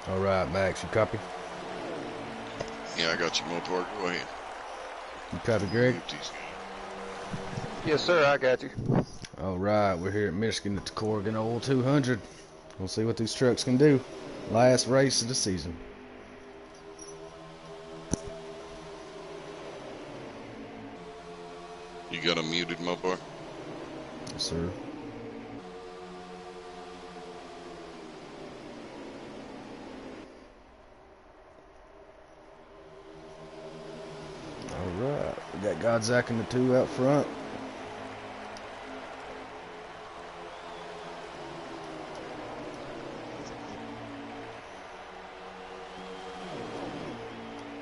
All right, Max, you copy? Yeah, I got you, Mopar. Go ahead. You copy, Greg? Yes, sir, I got you. All right, we're here at Michigan at the Corrigan Oil 200. We'll see what these trucks can do. Last race of the season. You got them muted, Mopar? Yes, sir. All right, we got GodZac and the two out front.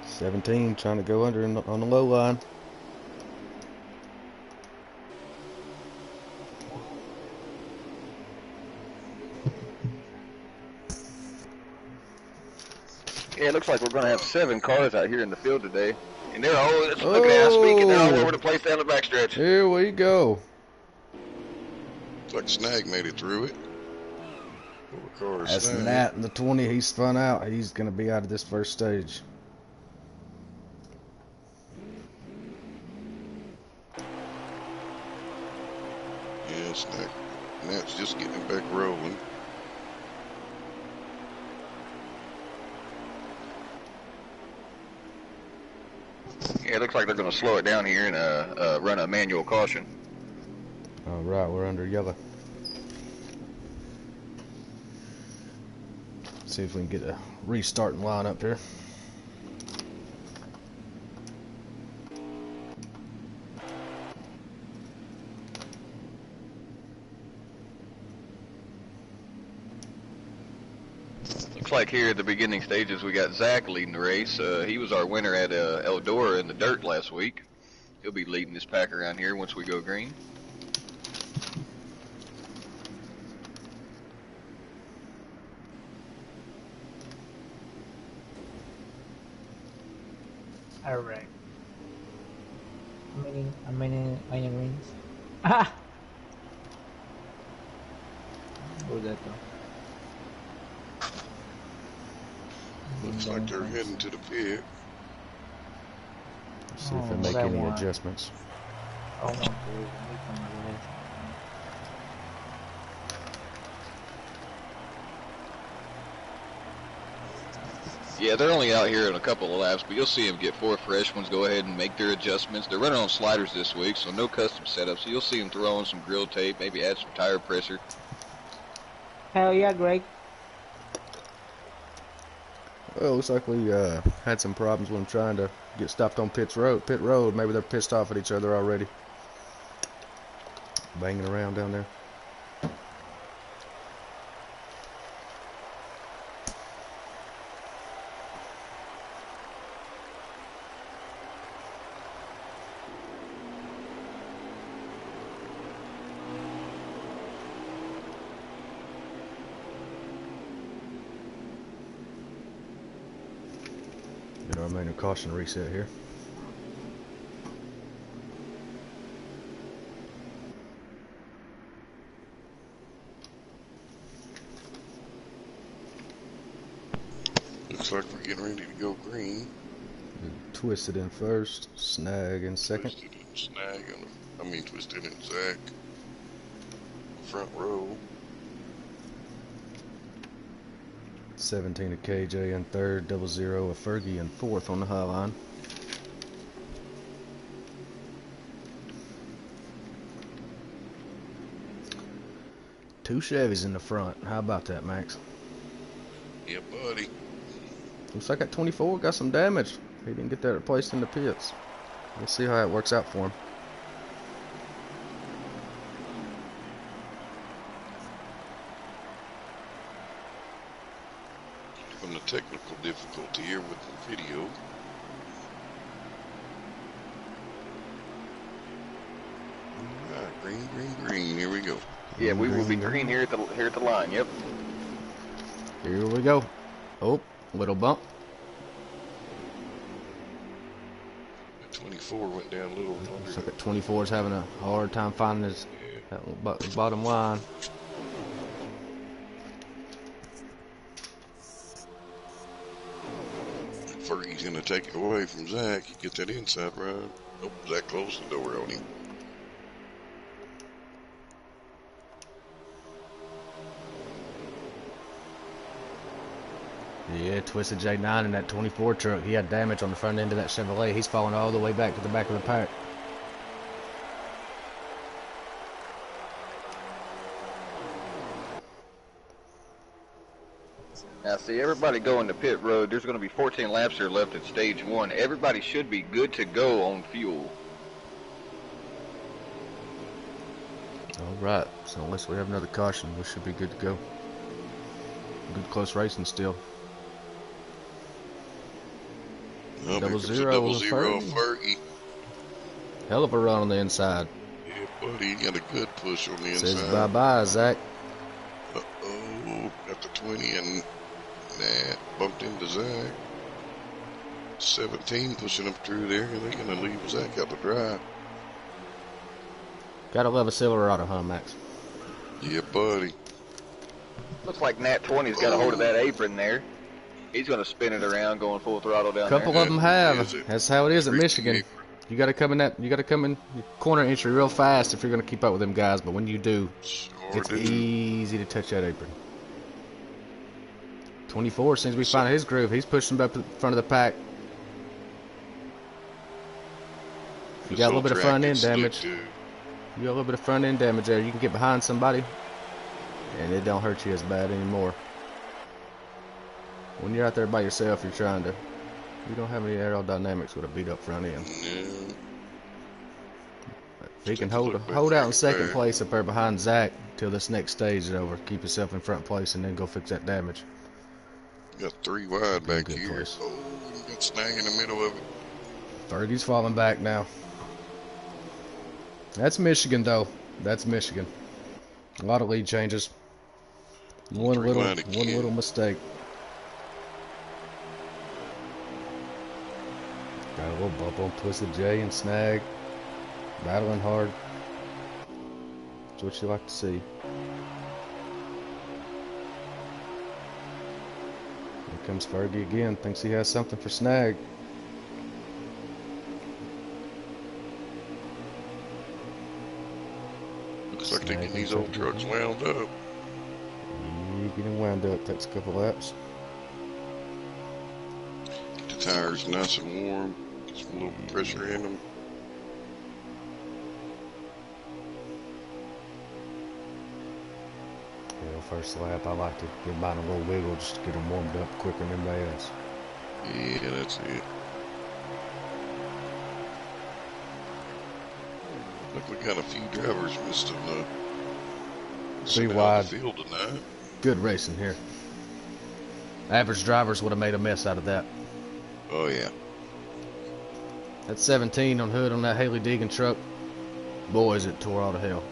"17" trying to go under on the low line. Yeah, it looks like we're going to have 7 cars out here in the field today. And they're all, looking at us speaking, they're all over the place down the backstretch. Here we go. Looks like Snag made it through it. That's Nat in the 20. He's spun out. He's going to be out of this first stage. Yeah, Snag. Nat's just getting back rolling. Yeah, it looks like they're going to slow it down here and run a manual caution. All right, we're under yellow. See if we can get a restarting line up here. Looks like here at the beginning stages we got Zach leading the race. He was our winner at Eldora in the dirt last week. He'll be leading this pack around here once we go green. All right. How many rings? Ah! Oh, that Looks like they're heading to the pit. Let's see if they make any adjustments. Oh, no. Yeah, they're only out here in a couple of laps, but you'll see them get 4 fresh ones, go ahead and make their adjustments. They're running on sliders this week, so no custom setup. So you'll see them throw on some grill tape, maybe add some tire pressure. Hell yeah, Greg. Well, looks like we had some problems with them trying to get stopped on pit road. Maybe they're pissed off at each other already. Banging around down there. Get our manual caution reset here. Looks like we're getting ready to go green. Twisted in first, Snag in second. Twisted in Snag, twisted in Zach. Front row. 17 of KJ in third, 00 of Fergie in fourth on the high line. Two Chevys in the front. How about that, Max? Yeah, buddy. Looks like that 24 got some damage. He didn't get that replaced in the pits. We'll see how it works out for him. From the technical difficulty here with the video. Green. Here we go. Yeah, we will be green here at the line. Yep. Here we go. Oh, little bump. The 24 went down a little under. Looks like that 24 is having a hard time finding his that bottom line. He's going to take it away from Zach. He get that inside ride. Nope, Zach closed the door on him. Yeah, Twisted J9 in that 24 truck. He had damage on the front end of that Chevrolet. He's falling all the way back to the back of the pack. Now, see, everybody going to pit road. There's going to be 14 laps here left at stage 1. Everybody should be good to go on fuel. All right, so unless we have another caution, we should be good to go. Good close racing still. Oh, Double here comes a zero, double zero Fergie. Fergie. Hell of a run on the inside. Yeah, buddy, he got a good push on the inside. Says bye-bye, Zach. Uh-oh, got the 20 and bumped into Zach. 17 pushing up through there, and they're going to leave Zach out to dry. Gotta love a Silverado, huh, Max? Yeah, buddy. Looks like Nat 20's got a hold of that apron there. He's going to spin it around, going full throttle down Couple there. of them have. That's how it is at Michigan. You gotta come in your corner entry real fast if you're gonna keep up with them guys. But when you do, it's easy to touch that apron. 24 seems to be finding his groove. He's pushing up to the front of the pack. You got a little bit of front end damage. You got a little bit of front end damage there. You can get behind somebody, and it don't hurt you as bad anymore. When you're out there by yourself, you don't have any aerodynamics with a beat up front end. No. If he can hold out in second place up there behind Zach till this next stage is over, keep yourself in front place and then go fix that damage. Got 3 wide back Good here. place. Oh, you got Snag in the middle of it. Fergie's falling back now. That's Michigan though. That's Michigan. A lot of lead changes. One little mistake. Got a little bump on Twisted J and Snag. Battling hard. That's what you like to see. Here comes Fergie again. Thinks he has something for Snag. Looks like they're getting these old trucks wound up. Yeah, getting wound up. Takes a couple laps. Get the tires nice and warm. Get some little pressure in them. Yeah, first lap, I like to give mine a little wiggle just to get them warmed up quicker than anybody else. Yeah, that's it. Look, we got a few drivers missed in the 3 wide. field tonight. Good racing here. Average drivers would have made a mess out of that. Oh yeah. That 17 on hood on that Haley Deegan truck, boys, it tore all to hell.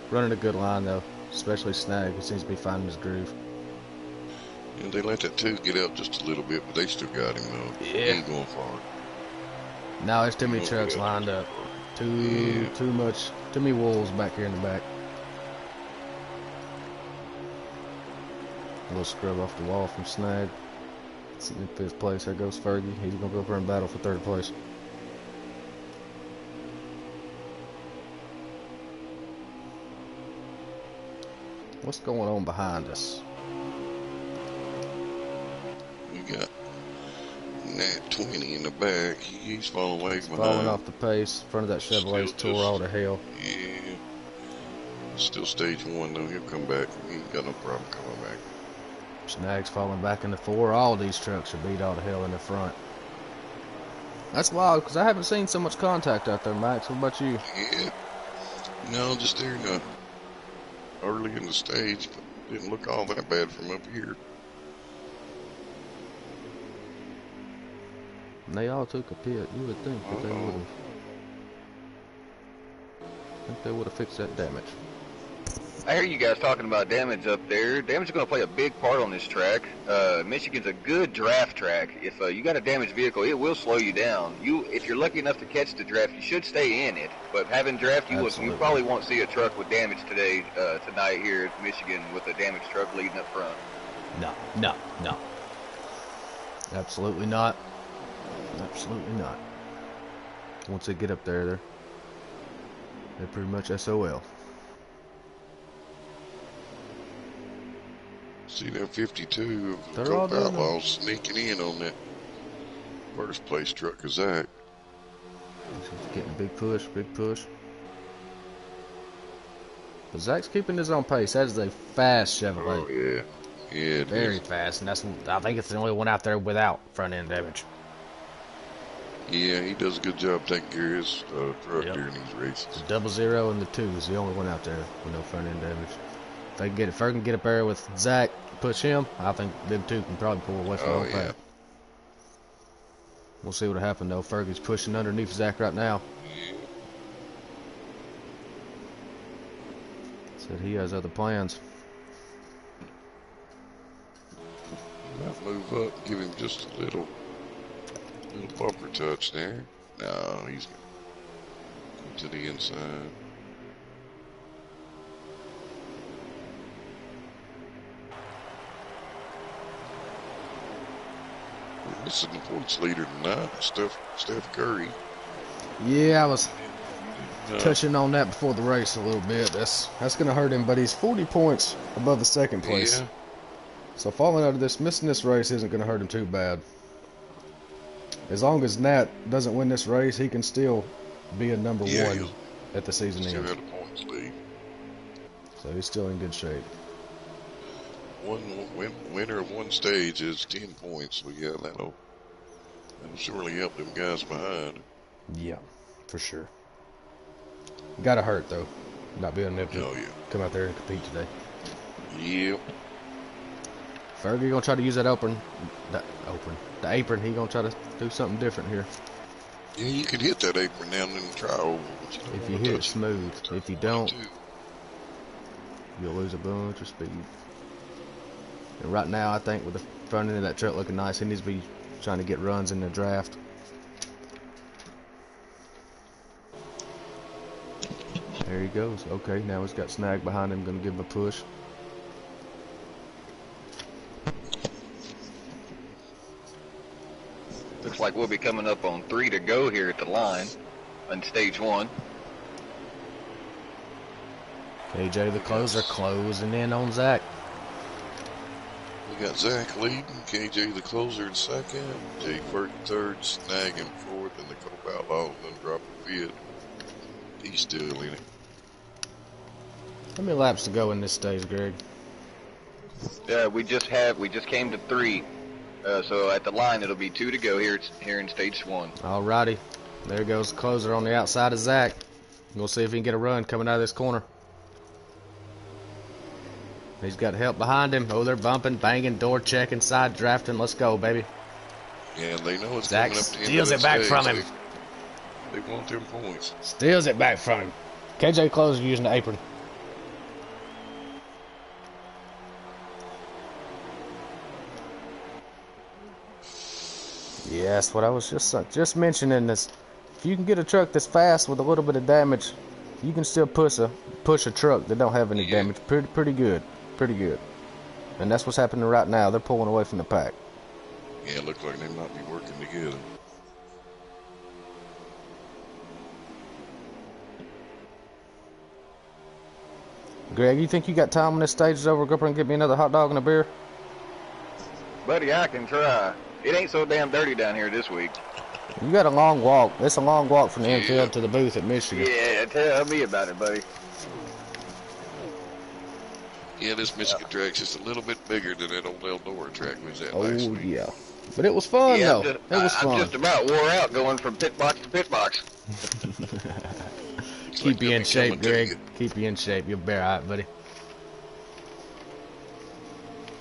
Running a good line though, especially Snag. He seems to be finding his groove. And they let that 2 get out just a little bit, but they still got him though. Yeah. He ain't going far. Now there's too many trucks lined up. Too many wolves back here in the back. A little scrub off the wall from Snag. Sitting in 5th place. There goes Fergie. He's gonna go over and battle for 3rd place. What's going on behind us? We got Nat 20 in the back. He's falling away from Falling off the pace. Front of that Chevrolet's Still tore all to hell. Yeah. Still stage 1 though. He'll come back. He ain't got no problem coming back. Snag's falling back into 4. All these trucks are beat all to hell in the front. That's wild, because I haven't seen so much contact out there, Max. What about you? Yeah. No, just there in the early in the stage, but didn't look all that bad from up here. And they all took a pit. You would think that they would have. I think they would have fixed that damage. I hear you guys talking about damage up there. Damage is going to play a big part on this track. Michigan's a good draft track. If you got a damaged vehicle, it will slow you down. If you're lucky enough to catch the draft, you should stay in it. But having draft, you probably won't see a truck with damage tonight here at Michigan with a damaged truck leading up front. No. Absolutely not. Absolutely not. Once they get up there, they're pretty much SOL. See that 52 of the They're all Cope doing Outlaws sneaking in on that first place truck, GodZac. Getting a big push. But Zach's keeping his own pace. That is a fast Chevrolet. Oh, yeah. Yeah, Very fast, and I think it's the only one out there without front end damage. Yeah, he does a good job taking care of his truck during these races. The 00 and the 2 is the only one out there with no front end damage. If they can get it, Ferg can get up there with Zach, push him. I think them two can probably pull away from the whole pack. We'll see what happened though. Fergie's pushing underneath Zach right now. Said he has other plans. Might move up, give him just a little bumper touch there. No, he's going to the inside. This is the points leader tonight, Steph Curry. Yeah, I was touching on that before the race a little bit. That's going to hurt him, but he's 40 points above the second place. Yeah. So falling out of this, missing this race isn't going to hurt him too bad. As long as Nat doesn't win this race, he can still be a number one at the season end. Still had a points lead. So he's still in good shape. Winner of one stage is 10 points. So yeah, that'll surely help them guys behind. Yeah, for sure. Gotta hurt though, not being able to come out there and compete today. Yep. Fergie gonna try to use the apron. He gonna try to do something different here. Yeah, you could hit that apron down in the trial. If you hit it smooth. If you don't, you'll lose a bunch of speed. And right now, I think with the front end of that truck looking nice, he needs to be trying to get runs in the draft. There he goes. Okay, now he's got Snag behind him, gonna give him a push. Looks like we'll be coming up on 3 to go here at the line on stage 1. KJ the closer closing in on Zach. We got Zach leading, KJ the closer in second, Jay Ferg third, Snag in fourth, and the Cope Outlaws then drop a bid. He's still in it. How many laps to go in this stage, Greg? We just came to 3. So at the line, it'll be 2 to go here in stage 1. Alrighty. There goes the closer on the outside of Zach. We'll see if he can get a run coming out of this corner. He's got help behind him. Oh, they're bumping, banging, door checking, side drafting. Let's go, baby. Yeah, they know it's Zach coming up to the steals it back from him. They want them points. Steals it back from him. KJ closer using the apron. Yeah, that's what I was just mentioning. This, if you can get a truck that's fast with a little bit of damage, you can still push a truck that don't have any damage. Pretty good, and that's what's happening right now. They're pulling away from the pack. Yeah, it looks like they might be working together. Greg, you think you got time when this stage is over? Go up and get me another hot dog and a beer. Buddy, I can try. It ain't so damn dirty down here this week. You got a long walk. It's a long walk from the infield to the booth at Michigan. Yeah, tell me about it, buddy. Yeah, this Michigan track's just a little bit bigger than that old Eldora track we was at last week. Oh, yeah. But it was fun, though. It was fun. I'm just about wore out going from pit box to pit box. Keep you in shape, Greg. Keep you in shape. You'll be all right, buddy.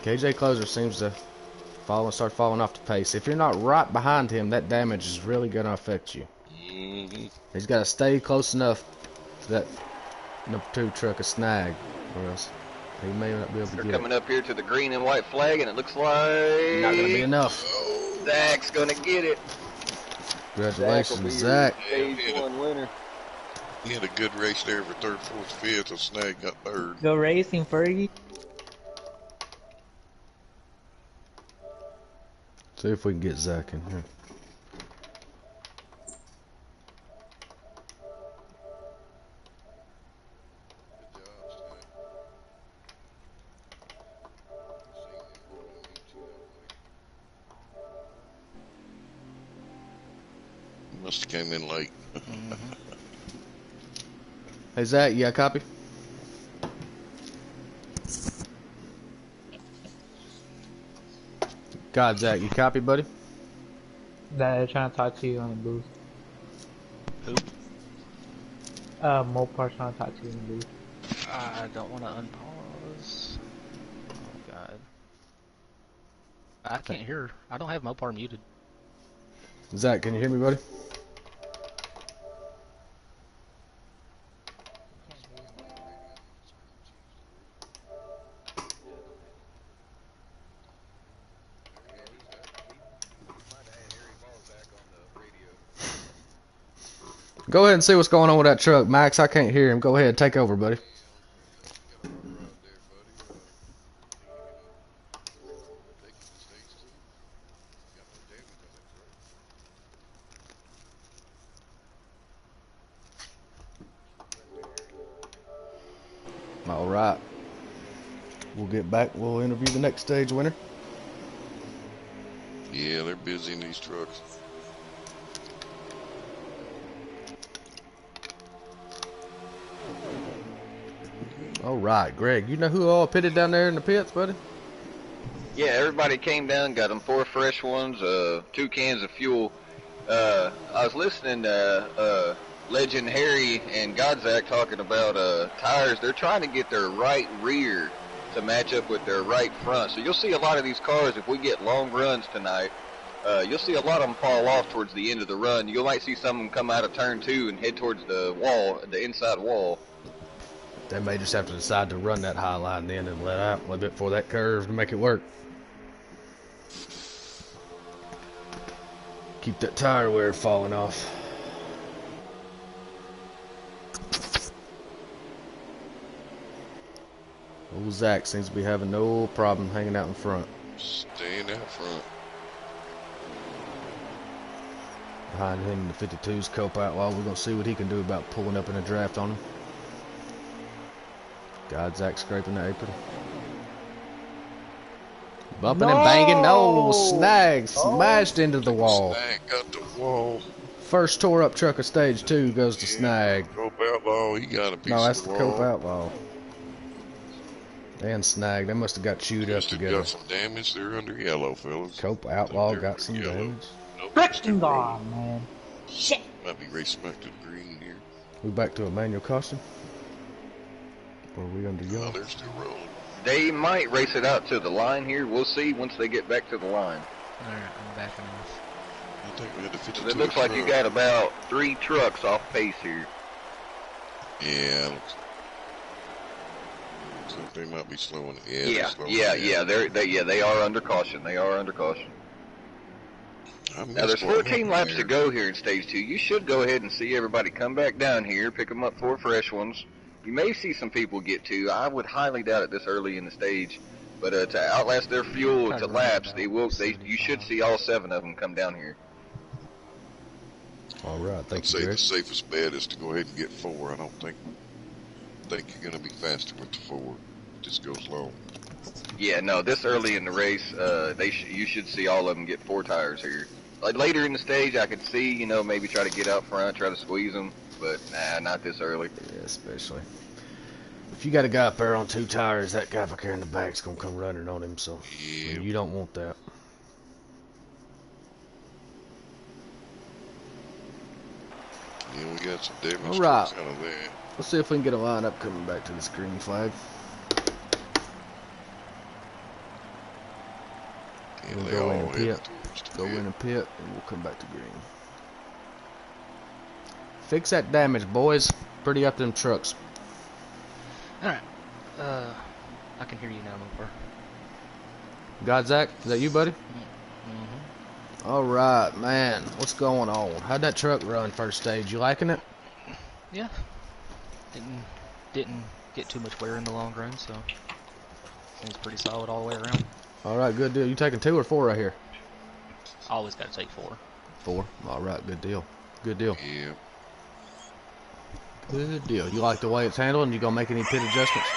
KJ Closer seems to start falling off the pace. If you're not right behind him, that damage is really going to affect you. He's got to stay close enough to that number 2 truck a Snag. or else he may not be able to They're get coming it. up here to the green and white flag, and it looks like Not gonna be enough. Zach's gonna get it. Zach will be Congratulations, your Zach. stage one winner. He had a good race there for third, fourth, fifth. A snag got third. Go racing, Fergie. See if we can get Zach in here. Must have came in late. Hey, Zach, you got a copy? GodZac, you copy, buddy? They're trying to talk to you on the booth. Who? Mopar's trying to talk to you in the booth. I don't want to unpause. Oh god. I can't hear. I don't have Mopar muted. Zach, can you hear me, buddy? Go ahead and see what's going on with that truck, Max. I can't hear him. Go ahead, take over, buddy. All right. We'll get back. We'll interview the next stage winner. Yeah, they're busy in these trucks. All right, Greg. You know who all pitted down there in the pits, buddy? Yeah, everybody came down, got them 4 fresh ones, 2 cans of fuel. I was listening to Legend Harry and GodZac talking about tires. They're trying to get their right rear to match up with their right front. So you'll see a lot of these cars, if we get long runs tonight, you'll see a lot of them fall off towards the end of the run. You might see some of them come out of turn 2 and head towards the wall, the inside wall. They may just have to decide to run that high line then and let out a little bit for that curve to make it work. Keep that tire wear falling off. Old Zach seems to be having no problem hanging out in front. Staying out front. Behind him, the 52's Cope Outlaw. We're going to see what he can do about pulling up in a draft on him. GodZac scraping the apron. Bumping and banging. No, snag. Smashed into the wall. Snag got the wall. First tore up truck of stage 2 goes to snag. Cope Outlaw, he got a piece No, that's of the the Cope wall. Outlaw. And snag. They must have got chewed up Must have together. got some damage. They're under yellow, fellas. Cope Outlaw They're got some yellow. damage. Nope, they're still Freaking rolling. gone, man. Shit. Might be racing back to the green here. We back to a manual caution? Or are we under Oh, yellow? they're still rolling. They might race it out to the line here. We'll see once they get back to the line. Alright, I'm backing off. I think we had the 52. It looks like you got about 3 trucks off pace here. Yeah, looks like they might be slowing. Yeah, they're Yeah, slowing yeah, down. they are under caution. They are under caution. I Now there's missed what 14 happened laps there. to go here in stage 2. You should go ahead and see everybody come back down here, pick them up 4 fresh ones. You may see some people get 2. I would highly doubt it this early in the stage, but to outlast their fuel to laps, you should see all 7 of them come down here. All right, I'd thank you, say the Greg. safest bet is to go ahead and get 4. I don't think you're going to be faster with the 4. Just goes long. Yeah, no, this early in the race, you should see all of them get 4 tires here. Like later in the stage, I could see, maybe try to get out front, try to squeeze them, but nah, not this early. Yeah, especially. If you got a guy up there on 2 tires, that guy back there in the back's going to come running on him, so Yeah. you don't want that. Yeah, we got some damage All right. trucks out of there. Let's see if we can get a lineup coming back to this green flag. Yeah, We'll they go all in and headed pit. towards the Go pit. in and pit, and we'll come back to green. Fix that damage, boys. Pretty up them trucks. Alright. I can hear you now, Mooper. GodZac, is that you, buddy? Mm-hmm. All right, man. What's going on? How'd that truck run first stage? You liking it? Yeah. Didn't get too much wear in the long run, so seems pretty solid all the way around. All right, good deal. You taking 2 or 4 right here? Always got to take 4. 4. All right, good deal. Good deal. Yeah. Good deal. You like the way it's handling? You gonna make any pit adjustments?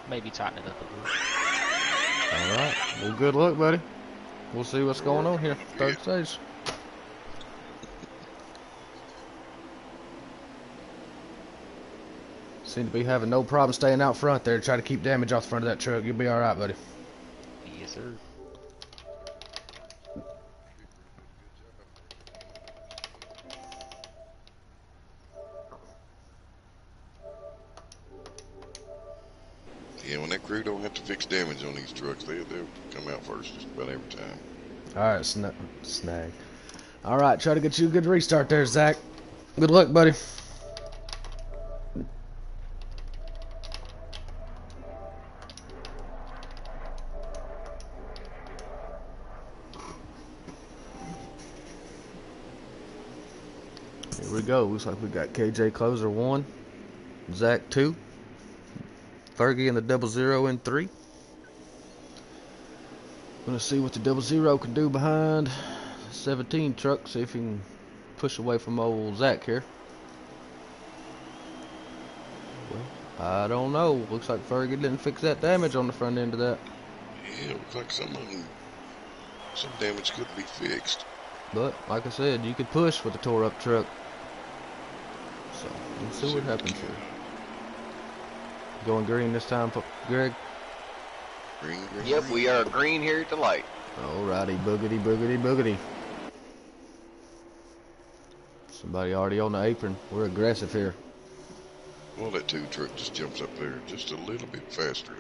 Maybe tighten it up a little. All right. Well, good luck, buddy. We'll see what's going on here. Third stage. Seem to be having no problem staying out front there. Try to keep damage off the front of that truck. You'll be all right, buddy. Yes, sir. Yeah, when that crew don't have to fix damage on these trucks, they'll come out first just about every time. All right, snag. All right, try to get you a good restart there, Zach. Good luck, buddy. Here we go. Looks like we got KJ Closer 1, Zach 2, Fergie and the 00 in 3. Gonna see what the 00 can do behind 17 truck. See if he can push away from old Zach here. Well, I don't know. Looks like Fergie didn't fix that damage on the front end of that. Yeah, it looks like some damage could be fixed. But like I said, you could push with a tore up truck. So let's see what happens here. Going green this time, Greg. Green. Yep, we are green here at the light. Alrighty, boogity, boogity, boogity. Somebody already on the apron. We're aggressive here. Well, that 2 truck just jumps up there just a little bit faster.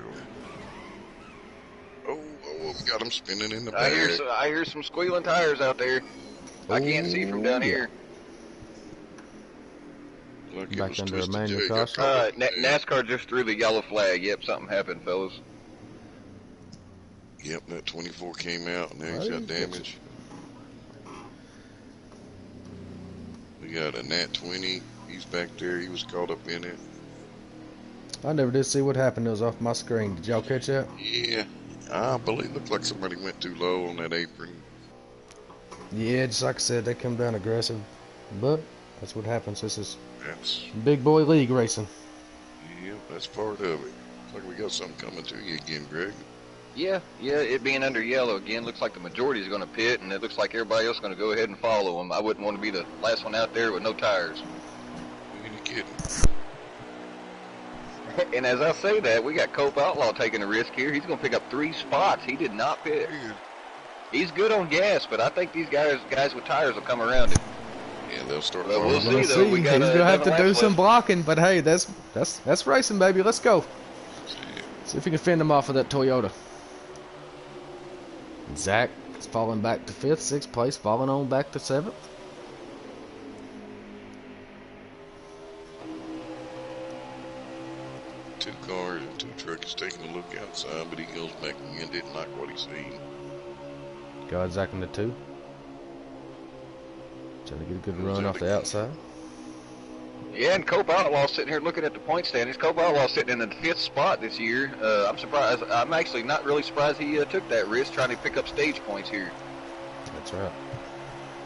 Oh, we got him spinning in the back. I hear some squealing tires out there. I can't see from down here. Like Back under a manual caution. NASCAR just threw the yellow flag. Yep, something happened, fellas. Yep, that 24 came out, and now he's got damage. We got a Nat 20. He's back there. He was caught up in it. I never did see what happened. It was off my screen. Did y'all catch that? Yeah, I believe it looked like somebody went too low on that apron. Yeah, just like I said, they come down aggressive. But that's what happens. This is That's, big boy league racing. yeah, that's part of it. Looks like we got something coming to you again, Greg. Yeah, it being under yellow again looks like the majority is going to pit, and it looks like everybody else is going to go ahead and follow them. I wouldn't want to be the last one out there with no tires. Who you kidding? And as I say that, we got Cope Outlaw taking a risk here. He's going to pick up 3 spots. He did not pit. He's good on gas, but I think these guys with tires will come around him. Yeah, they'll start. Well, we'll We're gonna see, though. see. We got He's gonna have to 11 do laps some left. blocking, but hey, that's racing, baby. Let's go. See if we can fend him off of that Toyota. Zach is falling back to 5th, 6th place, falling on back to 7th. Two cars and 2 trucks taking a look outside, but he goes back again. Didn't like what he seen. GodZac in the 2. Trying to get a good run off the outside. Yeah, and Cope Outlaw sitting here looking at the point standings. Cope Outlaw sitting in the 5th spot this year. I'm surprised. I'm actually not really surprised he took that risk trying to pick up stage points here. That's right.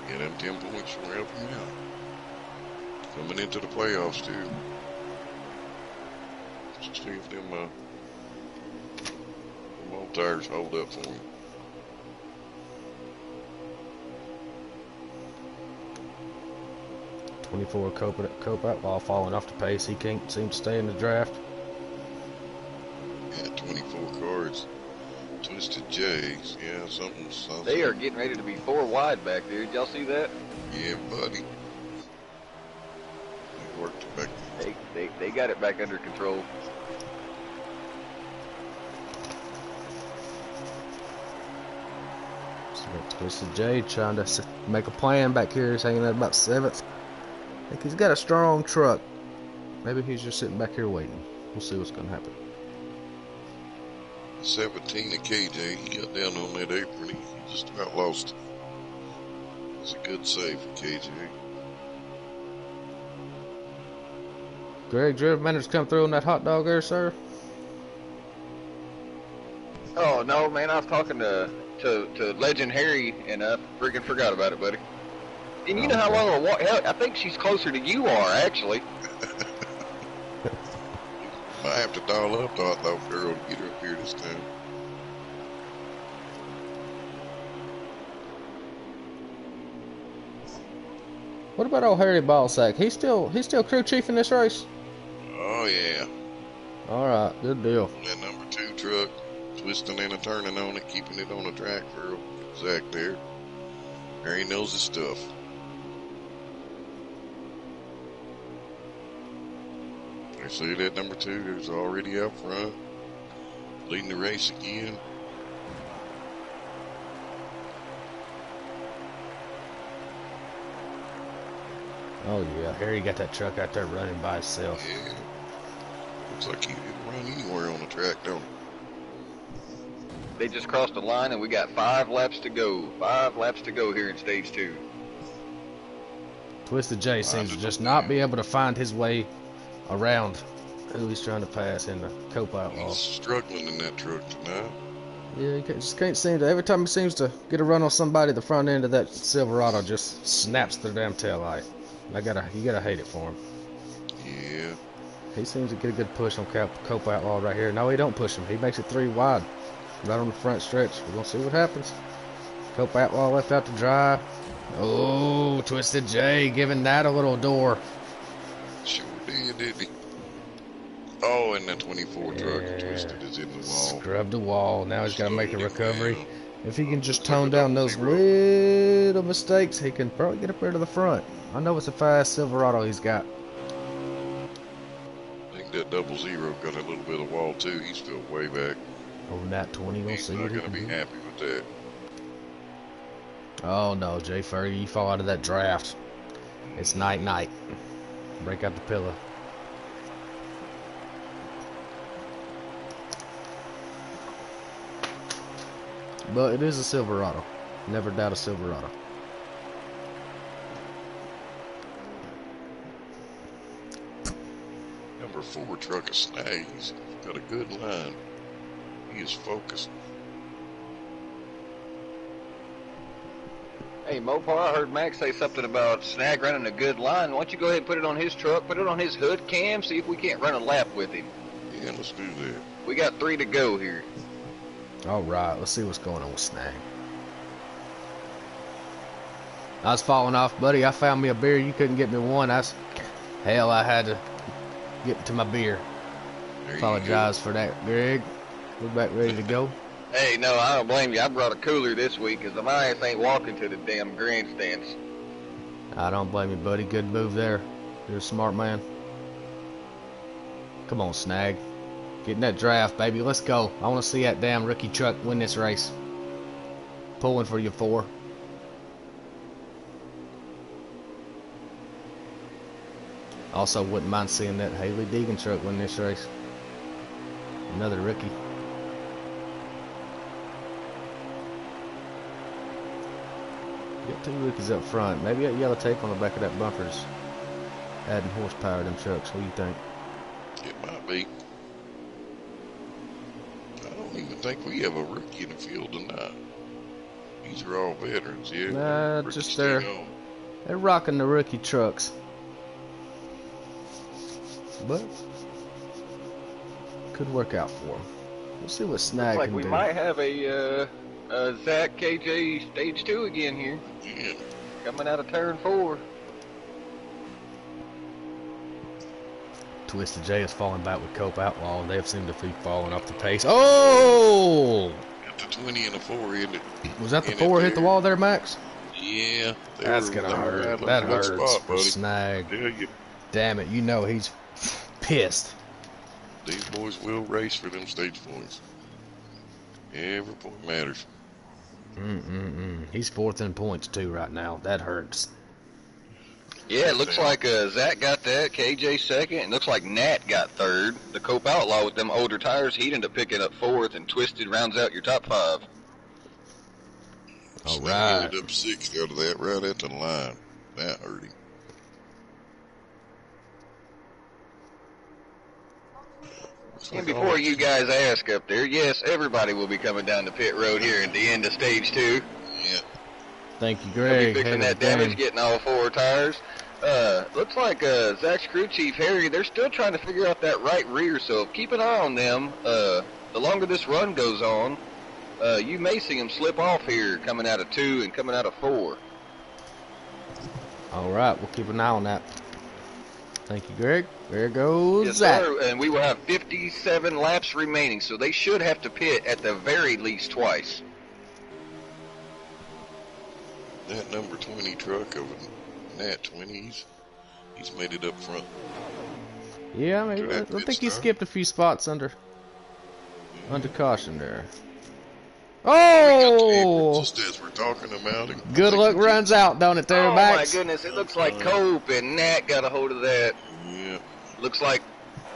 Yeah, them 10 points will help him out. Coming into the playoffs, too. Let's see if them old tires hold up for him. Cope Outlaw falling off the pace. He can't seem to stay in the draft. Yeah, 24 cards. Twisted J's. Yeah, something. They are getting ready to be 4 wide back there. Did y'all see that? Yeah, buddy. They worked it back. They got it back under control. Twisted J trying to make a plan back here. He's hanging at about 7th. I think he's got a strong truck. Maybe he's just sitting back here waiting. We'll see what's gonna happen. 17 of KJ. He got down on that apron. He just about lost it. It's a good save for KJ. Greg, did you ever manage to come through on that hot dog there, sir? Oh no, man! I was talking to Legend Harry, and I freaking forgot about it, buddy. And you know how long a walk? Hell, I think she's closer to you are actually. Might have to dial up the hot dog girl to get her up here this time. What about old Harry Ballsack? He's still crew chief in this race? Oh yeah. Alright, good deal. That number 2 truck, twisting and a turning on it, keeping it on the track for Zach there. Harry knows his stuff. I see that number 2 there's already out front, leading the race again. Oh yeah, Harry got that truck out there running by itself. Yeah. Looks like he can run anywhere on the track, don't he? They just crossed the line, and we got 5 laps to go. 5 laps to go here in stage 2. Twisted J seems to just not be able to find his way around who he's trying to pass in the Cope Outlaw. He's struggling in that truck tonight. Yeah, he just can't seem to. Every time he seems to get a run on somebody, the front end of that Silverado just snaps their damn taillight. You gotta hate it for him. Yeah. He seems to get a good push on Cope Outlaw right here. No, he don't push him. He makes it 3 wide, right on the front stretch. We're gonna see what happens. Cope Outlaw left out to dry. Oh, Twisted J giving that a little door. Sure didn't he? Oh, and the 24 truck twisted is in the wall. Scrubbed the wall. Now he's got to make a recovery. If he can just tone down those little mistakes, he can probably get up there to the front. I know it's a fast Silverado he's got. I think that 00 got a little bit of wall too. He's still way back. Over that 20, we'll He's see not what he going to can be do. happy with that. Oh no, Jay Fergie, you fall out of that draft. It's night. Break out the pillow. But it is a Silverado. Never doubt a Silverado. Number 4 truck of Snag. He's got a good line. He is focused. Hey, Mopar, I heard Max say something about Snag running a good line. Why don't you go ahead and put it on his truck, put it on his hood cam, see if we can't run a lap with him. Yeah, let's do that. We got 3 to go here. Alright, let's see what's going on with Snag. I was falling off, buddy. I found me a beer. You couldn't get me one. Hell, I had to get to my beer. There Apologize for that, Greg. We're back ready to go. Hey, no, I don't blame you. I brought a cooler this week because my ass ain't walking to the damn grandstands. I don't blame you, buddy. Good move there. You're a smart man. Come on, Snag. Get in that draft, baby. Let's go. I want to see that damn rookie truck win this race. Pulling for you 4. Also, wouldn't mind seeing that Haley Deegan truck win this race. Another rookie. Got 2 rookies up front. Maybe that yellow tape on the back of that bumper's adding horsepower to them trucks. What do you think? It might be. I don't even think we have a rookie in the field tonight. These are all veterans, yeah. Nah, Rookie just staying on. they're rocking the rookie trucks. But could work out for them. We'll see what Snag Looks like can we do. might have a Zach KJ stage 2 again here. Yeah. Coming out of turn 4. Twisted J is falling back with Cope Outlaw. They seem to be falling off the pace. Oh! Got the 20 and the 4 in it. Was that the In it 4 hit the there. wall there, Max? Yeah. That's gonna hurt. That hurts for Snag. Tell you, Damn it, you know he's pissed. these boys will race for them stage points. Every point matters. He's 4th in points too right now. That hurts. Yeah, it looks like Zach got that, KJ second, and looks like Nat got third. The Cope Outlaw with them older tires, he'd end up picking up fourth, and Twisted rounds out your top 5. All Snag right. ended up 6th out of that, right at the line. That hurt him. And before you guys ask up there, yes, everybody will be coming down the pit road here at the end of stage 2. Yeah. Thank you, They'll Greg. be fixing Head that of the damage, game. getting all 4 tires. Looks like Zach's crew chief, Harry, they're still trying to figure out that right rear, so keep an eye on them. The longer this run goes on, you may see them slip off here coming out of 2 and coming out of 4. All right, we'll keep an eye on that. Thank you, Greg. There goes Yes, Zach. sir, and we will have 57 laps remaining, so they should have to pit at the very least twice. That number 20 truck of a Nat 20s, he's made it up front. Yeah, I mean, Do I that think pit he stop. skipped a few spots under caution there. We got the apron Oh! just as we're talking about him. Good luck runs out, don't it there, Oh Max? my goodness, it looks like Cope and Nat got a hold of that. Yeah. Looks like,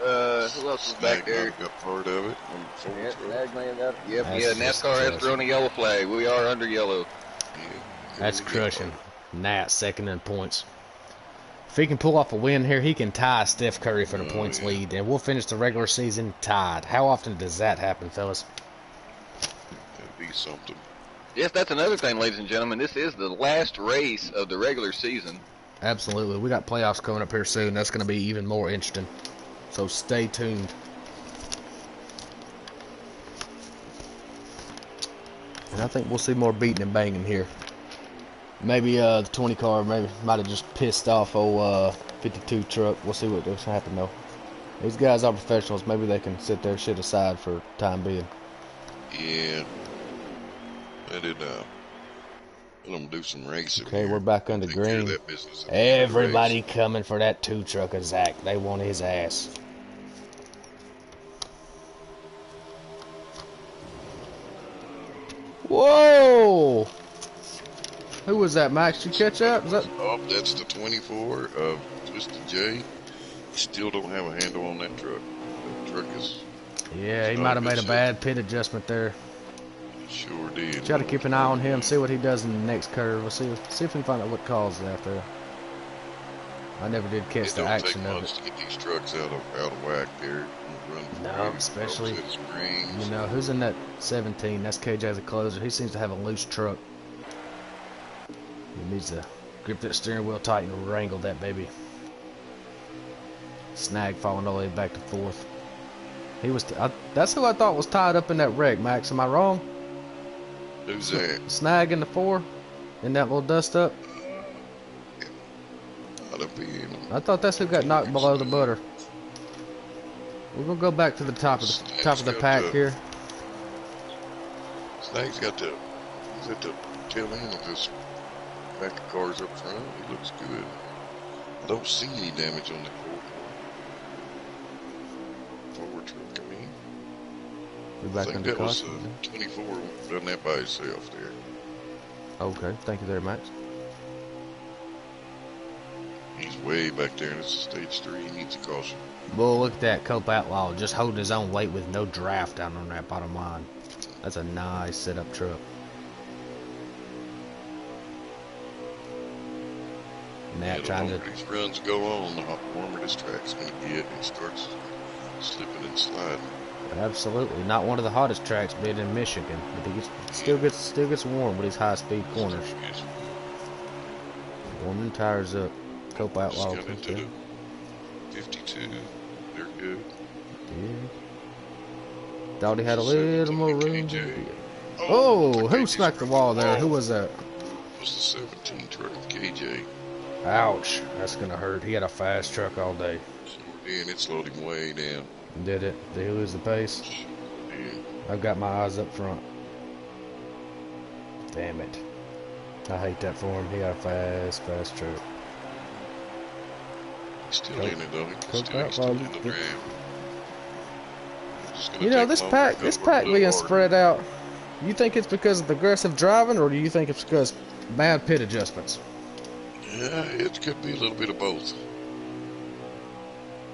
who else was back there? Got part of it. Number 4 Yeah, truck. Snagman got, yep, That's yeah, just NASCAR has crushing. thrown a yellow flag. We are under yellow. Yeah. That's Really good crushing. part. Nat second in points. If he can pull off a win here, he can tie Steph Curry for the Oh, points yeah. lead, and we'll finish the regular season tied. How often does that happen, fellas? That'd be something. Yes, that's another thing, ladies and gentlemen. This is the last race of the regular season. Absolutely. We got playoffs coming up here soon. That's going to be even more interesting. So stay tuned. And I think we'll see more beating and banging here. Maybe the 20 car might have just pissed off old 52 truck. We'll see what does happen though. These guys are professionals. Maybe they can sit their shit aside for time being. Yeah. Let them do some racing. Okay, here. we're back under Take care of green. that business at the end of the Everybody race. coming for that 2 truck of Zach. They want his ass. Whoa! Who was that, Max? Did you catch up? Is that... Oh, that's the 24 of Twisted J. Still don't have a handle on that truck. That truck is Yeah, he not might have good made a shape. bad pit adjustment there. Sure did. Try to keep an eye on him, see what he does in the next curve. We'll see if we can find out what caused that there. I never did catch It the don't action take of much it. to get these trucks out of whack there. Run No, through, especially, set of springs. You know, who's in that 17? That's KJ the closer. He seems to have a loose truck. He needs to grip that steering wheel tight and wrangle that baby. Snag falling all the way back to 4th. He was. That's who I thought was tied up in that wreck, Max. Am I wrong? Who's that? Snag in the 4? In that little dust up? Ought to be in. I thought that's who got knocked below the butter. We're gonna go back to the top of the pack here. Snag's got the. He's at the tail end of this pack of cars up front. He looks good. I don't see any damage on the forward truck. I mean, We're I back think under that was caution. 24 done that by himself there. Okay, thank you there, Max. He's way back there, and this is stage 3. He needs a caution. Well, look at that Cope Outlaw just holding his own weight with no draft down on that bottom line. That's a nice setup truck. Nat The trying to. longer these runs go on, the warmer this track's going to get, and it starts slipping and sliding. Absolutely, not one of the hottest tracks, being in Michigan, but he still gets warm with his high-speed corners. Yes. Warming tires up. Cope Just Outlaw. got into the 52. They're good. Yeah. Thought he had a little more room. KJ. Oh, who KJ smacked the wall there? Who was that? It was the 17 truck, KJ. Ouch, that's gonna hurt. He had a fast truck all day. And it slowed him way down. Did it? Did he lose the pace? Yeah. I've got my eyes up front. Damn it. I hate that for him. He got a fast truck. He's still Cope- in it though. Cope He's still in the Outlaw. drive. It's gonna You know, take this longer pack because we're a little being harder. spread out. You think it's because of the aggressive driving, or do you think it's because bad pit adjustments? Yeah, it could be a little bit of both.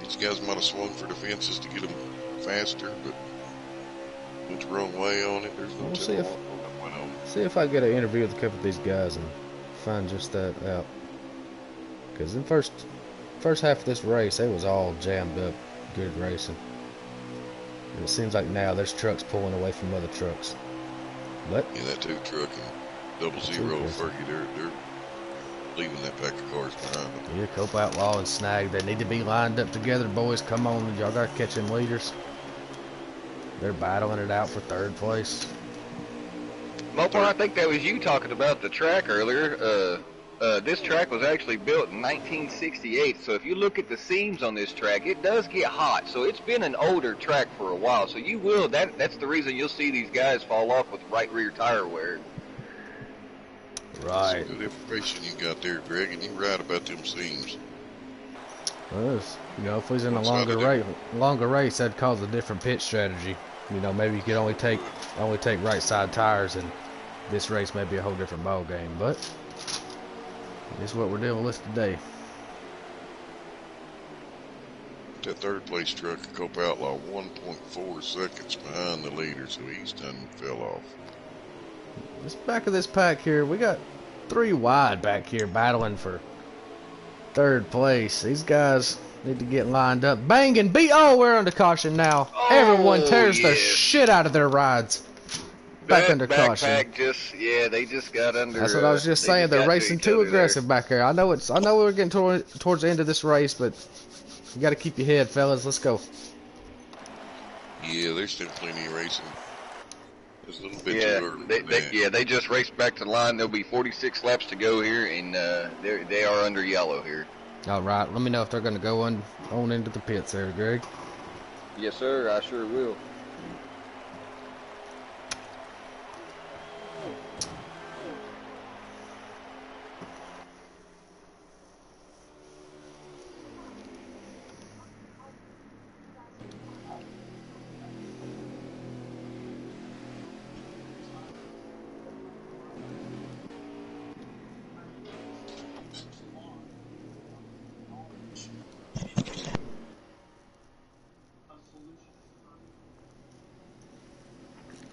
These guys might have swung for the fences to get them faster, but went the wrong way on it. There's no We'll telling what went on. see if I get an interview with a couple of these guys and find just that out. Because in first half of this race, they was all jammed up, good racing. And it seems like now there's trucks pulling away from other trucks. But Yeah, that 2 truck and 00 Fergie, they're leaving that pack of cars behind them. yeah, Cope Outlaw and Snag, they need to be lined up together, boys. Come on, y'all got to catch them leaders. They're battling it out for 3rd place. Mopo, I think that was you talking about the track earlier. This track was actually built in 1968, so if you look at the seams on this track, it does get hot. So it's been an older track for a while. So you will, that's the reason you'll see these guys fall off with right rear tire wear. Right. Some good information you got there, Greg, and you're right about them seams. Well, you know, if he's in a What's the other longer race, that'd cause a different pit strategy. You know, maybe you could only take right side tires, and this race may be a whole different ball game. But it's what we're dealing with today. That 3rd place truck, Cope Outlaw, 1.4 seconds behind the leader, so he's done fell off. This back of this pack here, we got 3 wide back here battling for 3rd place. These guys need to get lined up. Bang and beat. Oh, we're under caution now. Everyone tears the shit out of their rides. Back under caution. They just got under. That's what I was just saying. They're racing too aggressive back there. I know we're getting towards the end of this race, but you got to keep your head, fellas. Let's go. Yeah, there's still plenty of racing. It's a little bit too early. They just raced back to the line. There'll be 46 laps to go here, and they are under yellow here. All right. Let me know if they're going to go on into the pits there, Greg. Yes, sir. I sure will.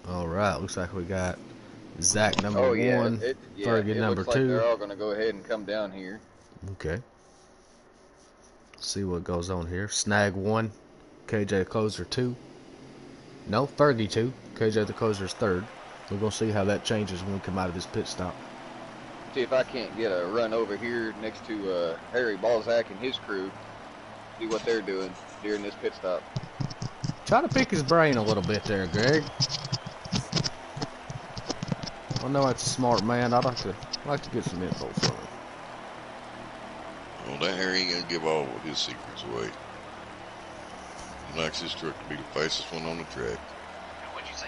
All right, looks like we got Zach number 1, Fergie number 2. Like they're all gonna go ahead and come down here. Okay. See what goes on here. Snag 1, KJ Closer 2. No, Fergie 2. KJ the Closer's 3rd. We're gonna see how that changes when we come out of this pit stop. See if I can't get a run over here next to Harry GodZac and his crew. See what they're doing during this pit stop. Try to pick his brain a little bit there, Greg. I know that's a smart man. I'd like to get some info from him. Well, that Harry ain't gonna give all of his secrets away. He likes his truck to be the fastest one on the track. What'd you say,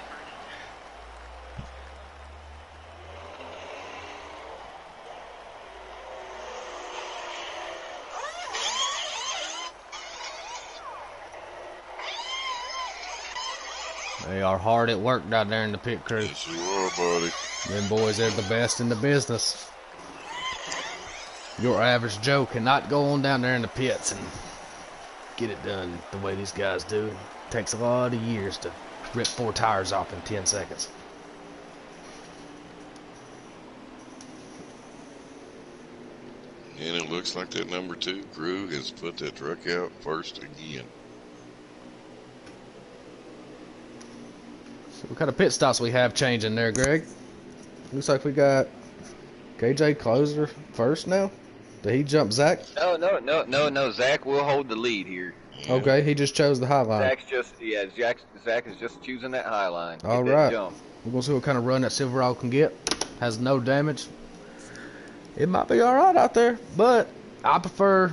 They are hard at work down there in the pit crew. Yes, you are, buddy. Them boys, they're the best in the business. Your average Joe cannot go on down there in the pits and get it done the way these guys do. It takes a lot of years to rip 4 tires off in 10 seconds. And it looks like that number 2 crew has put that truck out first again. So what kind of pit stops we have changing there, Greg? Looks like we got KJ Closer first now. Did he jump Zach? No. Zach will hold the lead here. Yeah. Okay, he just chose the high line. Zach is just choosing that high line. All right. We're going to see what kind of run that Silverado can get. Has no damage. It might be all right out there, but I prefer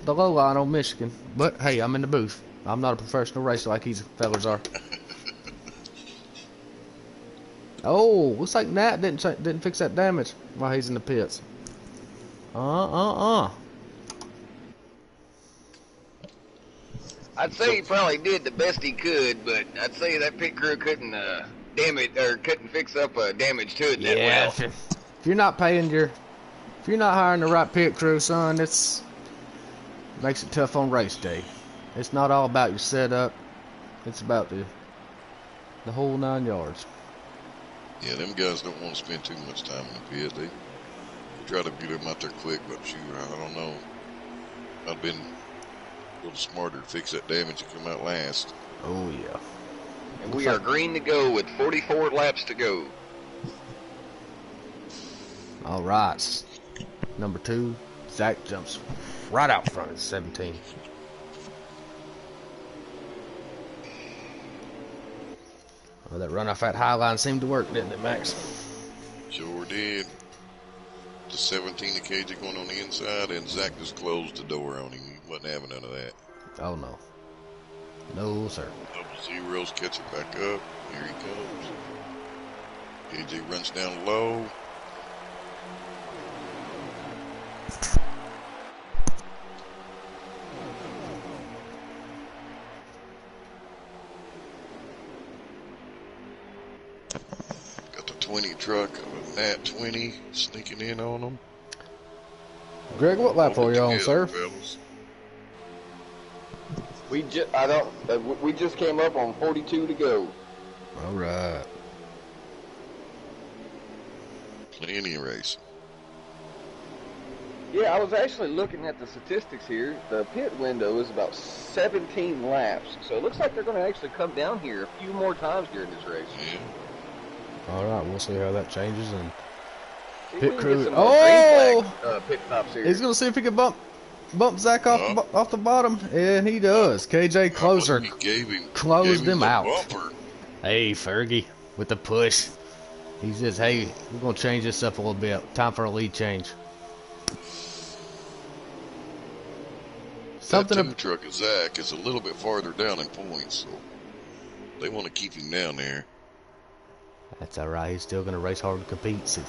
the low line on Michigan. But hey, I'm in the booth. I'm not a professional racer like these fellas are. Oh, looks like Nat didn't fix that damage while he's in the pits. I'd say he probably did the best he could, but I'd say that pit crew couldn't couldn't fix up damage to it that well. If you're not paying your If you're not hiring the right pit crew, son, makes it tough on race day. It's not all about your setup. It's about the whole 9 yards. Yeah, them guys don't want to spend too much time in the pit. They try to get them out there quick, but shoot, I don't know. I've been a little smarter to fix that damage and come out last. Oh, yeah. And we are green to go with 44 laps to go. All right. Number 2, Zach jumps right out front of 17. Well, that run off that high line seemed to work, didn't it, Max? Sure did. The 17 of KJ going on the inside, and Zach just closed the door on him. He wasn't having none of that. Oh, no. No, sir. Double zeros catching back up. Here he comes. KJ runs down low. Got the 20 truck of a Nat 20 sneaking in on them. Greg, what lap are you on, sir? Fellas. We just came up on 42 to go. All right. Plenty of racing. Yeah, I was actually looking at the statistics here. The pit window is about 17 laps, so it looks like they're going to actually come down here a few more times during this race. Yeah. All right, we'll see how that changes. And See if pit we can crew. get some more Oh! green flag, pit stops here. He's going to see if he can bump Zach off the bottom, and he does. KJ Closer closed him out. Bumper. Hey, Fergie, with the push. He says, hey, we're going to change this up a little bit. Time for a lead change. That two truck of Zach is a little bit farther down in points, so they want to keep him down there. That's all right. He's still going to race hard and compete.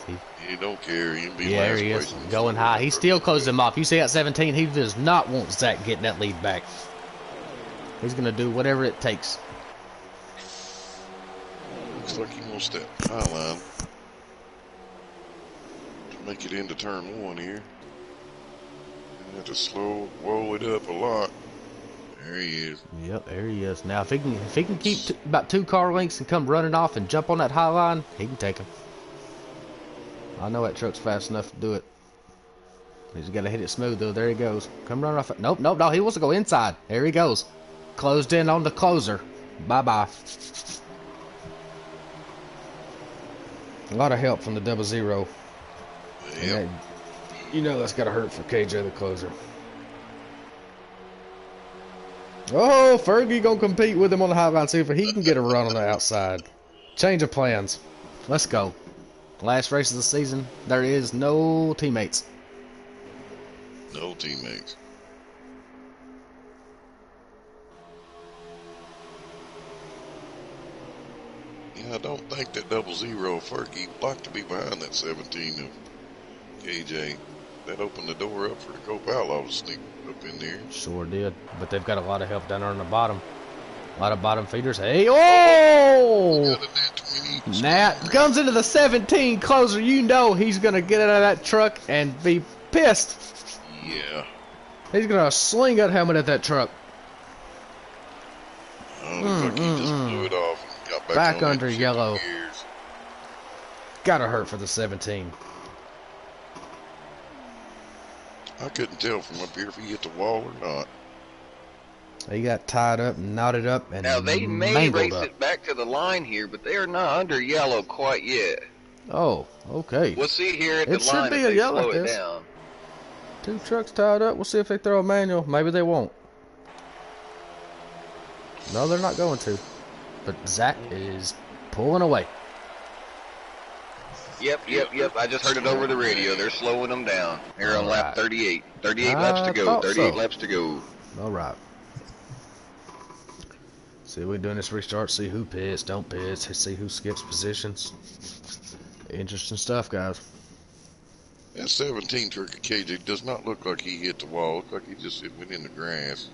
He don't care. He'll be Yeah, there he is. Going high. He still closed him off. You see at 17, he does not want Zach getting that lead back. He's going to do whatever it takes. Looks like he wants that high line to make it into turn 1 here. You have to roll it up a lot. There he is. Yep, there he is. Now, if he can keep about 2 car lengths and come running off and jump on that high line, he can take him. I know that truck's fast enough to do it. He's got to hit it smooth, though. There he goes. Come running off. Nope. No. He wants to go inside. There he goes. Closed in on the closer. Bye-bye. A lot of help from the 00. Yep. You know that's got to hurt for KJ the closer. Oh, Fergie gonna compete with him on the high line, see if he can get a run on the outside. Change of plans. Let's go. Last race of the season. There is no teammates. No teammates. Yeah, I don't think that 00 Fergie blocked to be behind that 17 of KJ. That opened the door up for the Cope Outlaw to sneak up in there. Sure did. But they've got a lot of help down there on the bottom. A lot of bottom feeders. Hey, oh! Nat comes into the 17 closer. You know he's going to get out of that truck and be pissed. Yeah. He's going to sling that helmet at that truck. Oh, looks like he just blew it off and got back on under that yellow. gears. Gotta hurt for the 17. I couldn't tell from up here if he hit the wall or not. He got tied up and knotted up and Now they may mangled race up. it back to the line here, but they are not under yellow quite yet. Oh, okay. We'll see here at It the should line be if a they yellow slow it test. down. 2 trucks tied up. We'll see if they throw a manual. Maybe they won't. No, they're not going to. But Zach is pulling away. Yep. I just heard it over the radio. They're slowing them down. Here on lap 38. 38 laps to go. 38 laps to go. All right. See, we're doing this restart. See who pits, don't pit. See who skips positions. Interesting stuff, guys. That 17 truck of KJ does not look like he hit the wall. Look like he just went in the grass.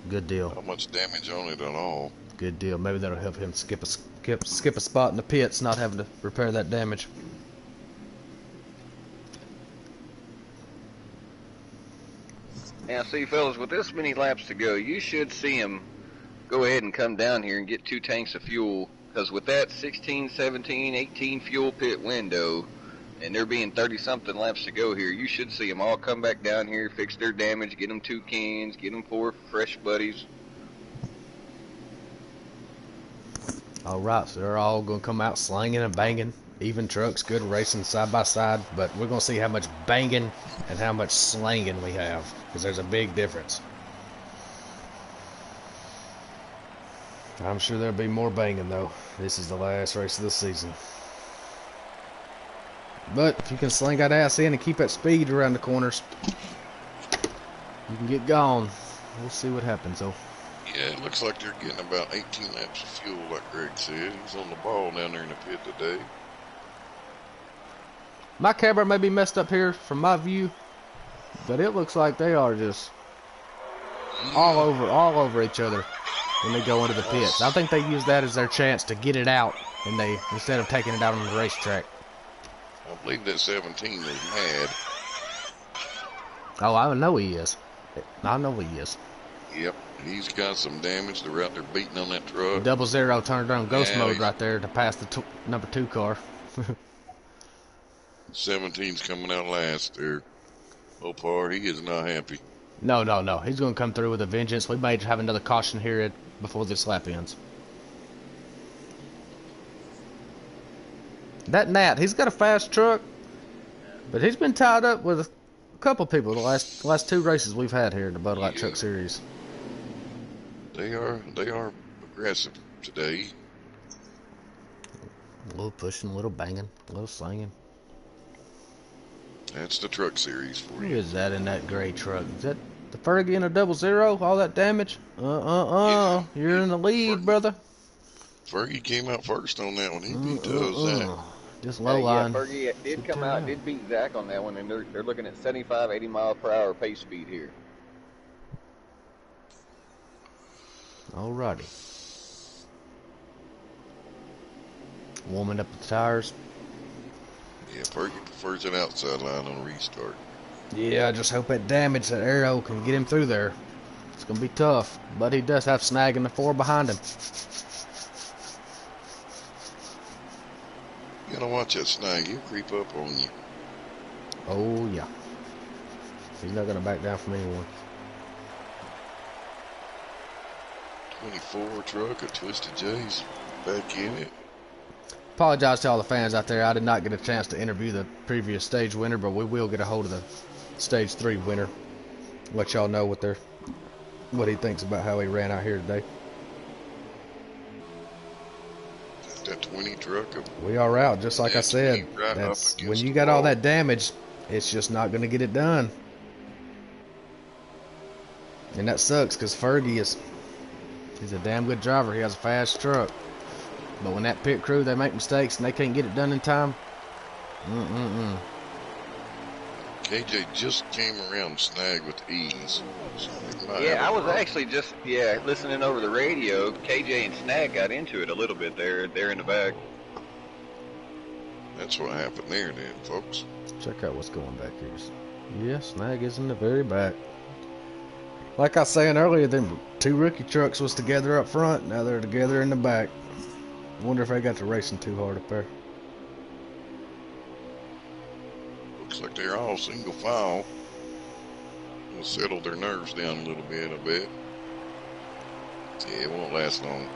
Good deal. Not much damage on it at all. Good deal. Maybe that'll help him skip a spot in the pits, not having to repair that damage. Now, see, fellas, with this many laps to go, you should see him go ahead and come down here and get 2 tanks of fuel. Because with that 16, 17, 18 fuel pit window, and there being 30-something laps to go here, you should see them all come back down here, fix their damage, get them 2 cans, get them 4 fresh buddies. All right, so they're all going to come out slinging and banging. Even trucks, good racing side by side, but we're going to see how much banging and how much slanging we have, because there's a big difference. I'm sure there'll be more banging, though. This is the last race of the season. But if you can sling that ass in and keep that speed around the corners, you can get gone. We'll see what happens, though. Yeah, it looks like they're getting about 18 laps of fuel, like Greg said. He's on the ball down there in the pit today. My camera may be messed up here from my view, but it looks like they are just all over each other when they go into the pits. I think they use that as their chance to get it out, and they instead of taking it out on the racetrack. I believe that 17 is mad. Oh, I know he is. I know he is. Yep, he's got some damage. They're out there beating on that truck. 00 turned on ghost mode right there to pass the number 2 car. 17's coming out last there. Opar, he is not happy. No. He's going to come through with a vengeance. We might have another caution here before this lap ends. That Nat, he's got a fast truck, but he's been tied up with a couple people the last 2 races we've had here in the Bud Light Truck Series. They are aggressive today. A little pushing, a little banging, a little slinging. That's the Truck Series for Who you. is that in that gray truck? Is that the Fergie in a 00? All that damage? Yeah. You're in the lead, brother. Fergie came out first on that one. He beat Zach. Just low line. Yeah, Fergie did come out, did beat Zach on that one, and they're looking at 75, 80 mile per hour pace speed here. Alrighty. Warming up the tires. Yeah, Fergie prefers an outside line on restart. Yeah, I just hope that damage, that arrow, can get him through there. It's going to be tough, but he does have Snag in the 4 behind him. You gotta watch that Snag. He'll creep up on you. Oh, yeah. He's not going to back down from anyone. 24 truck, a Twisted J's back in it. Apologize to all the fans out there. I did not get a chance to interview the previous stage winner, but we will get a hold of the stage 3 winner. Let y'all know what he thinks about how he ran out here today. That 20 truck. We are out, just like I said. Right That's up when against you the got all wall. that damage, it's just not going to get it done. And that sucks because Fergie he's a damn good driver. He has a fast truck. But when that pit crew, they make mistakes and they can't get it done in time. KJ just came around Snag with ease. So they might Yeah, have I a was problem. actually just listening over the radio. KJ and Snag got into it a little bit there in the back. That's what happened there then, folks. Check out what's going back here. Yeah, Snag is in the very back. Like I was saying earlier, them 2 rookie trucks was together up front. Now they're together in the back. Wonder if they got to racing too hard up there. Looks like they're all single file. Will settle their nerves down a little bit, I bet. Yeah, it won't last long.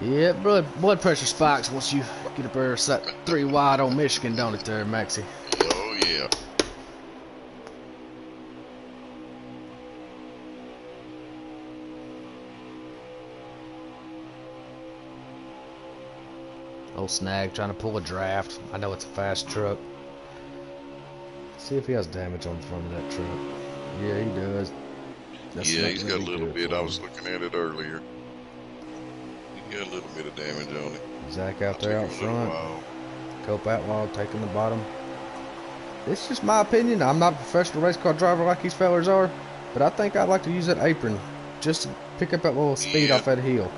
Yeah, blood pressure spikes once you get up there. It's that 3 wide on Michigan, don't it there, Maxie? Oh, yeah. Old Snag trying to pull a draft. I know it's a fast truck. See if he has damage on the front of that truck. Yeah, he does. That's Yeah, not he's gonna got a be little good bit. for I him. was looking at it earlier. He got a little bit of damage on it. Zach out there out Took him a little front. while. Cope Outlaw taking the bottom. It's just my opinion. I'm not a professional race car driver like these fellers are, but I think I'd like to use that apron just to pick up that little speed Yeah. off that hill.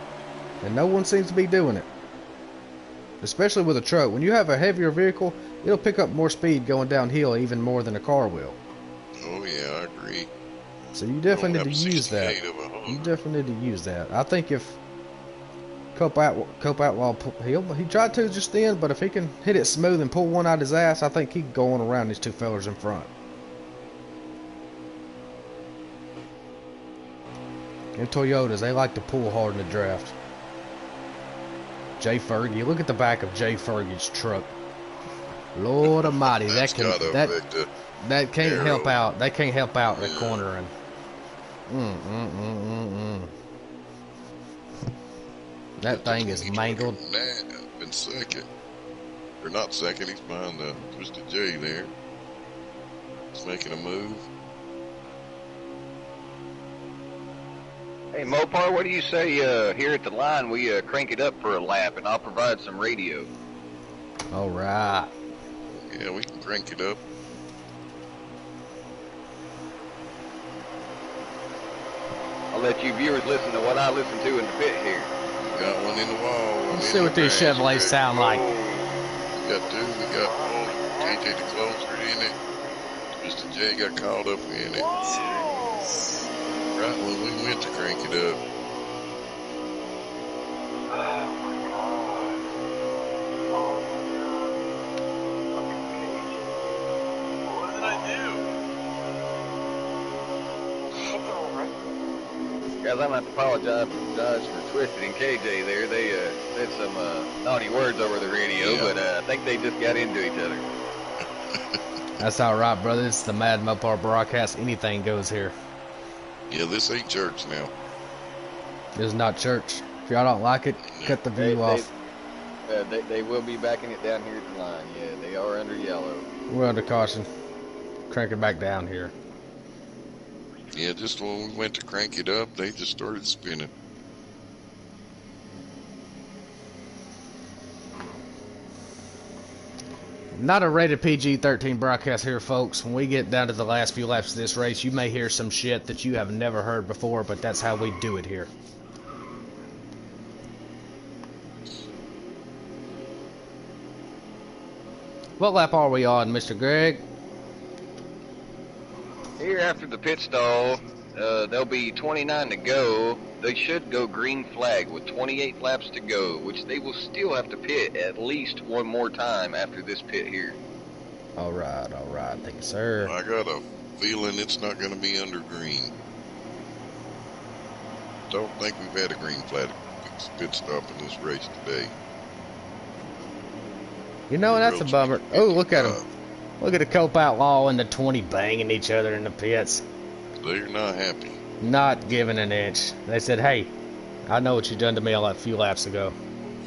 And no one seems to be doing it. especially with a truck. When you have a heavier vehicle, it'll pick up more speed going downhill even more than a car will. Oh yeah, I agree. So you definitely Don't need to have use that. 68 of 100. You definitely need to use that. I think if Cope Outlaw, he tried to just then, but if he can hit it smooth and pull one out his ass, I think he can go on around these two fellers in front. And Toyotas, they like to pull hard in the draft. Jay Fergie, look at the back of Jay Fergie's truck. Lord Almighty, that can't help out. That can't help out the cornering. That thing is mangled. Been second. Or not second, he's behind the Twisted J there. He's making a move. Hey, Mopar, what do you say here at the line we crank it up for a lap, and I'll provide some radio. All right. Yeah, we can crank it up. I'll let you viewers listen to what I listen to in the pit here. Got one in the wall. Let's see what these Chevrolets sound like. We got two. We got one. KJ the closer in it. Mr. J got caught up in it. Right when we went to crank it up. What did I do? Guys, I'm going to have to apologize for Twisted and KJ there. They said some naughty words over the radio, but I think they just got into each other. That's all right, brother. It's the Mad Mopar broadcast. Anything goes here. Yeah, this ain't church now. This is not church. If y'all don't like it, cut the view off. They will be backing it down here at the line. Yeah, they are under yellow. We're under caution. Crank it back down here. Yeah, just when we went to crank it up, they just started spinning. Not a rated PG-13 broadcast here, folks. When we get down to the last few laps of this race, you may hear some shit that you have never heard before, but that's how we do it here. What lap are we on, Mr. Greg? Here after the pit stall, there'll be 29 to go. They should go green flag with 28 laps to go, which they will still have to pit at least one more time after this pit here. All right. Thank you, sir. I got a feeling it's not going to be under green. Don't think we've had a green flag pit stop in this race today. You know, that's a bummer. Oh, look at him. Look at the Cope Outlaw and the 20 banging each other in the pits. They're not happy. Not giving an inch. They said, hey, I know what you done to me a few laps ago.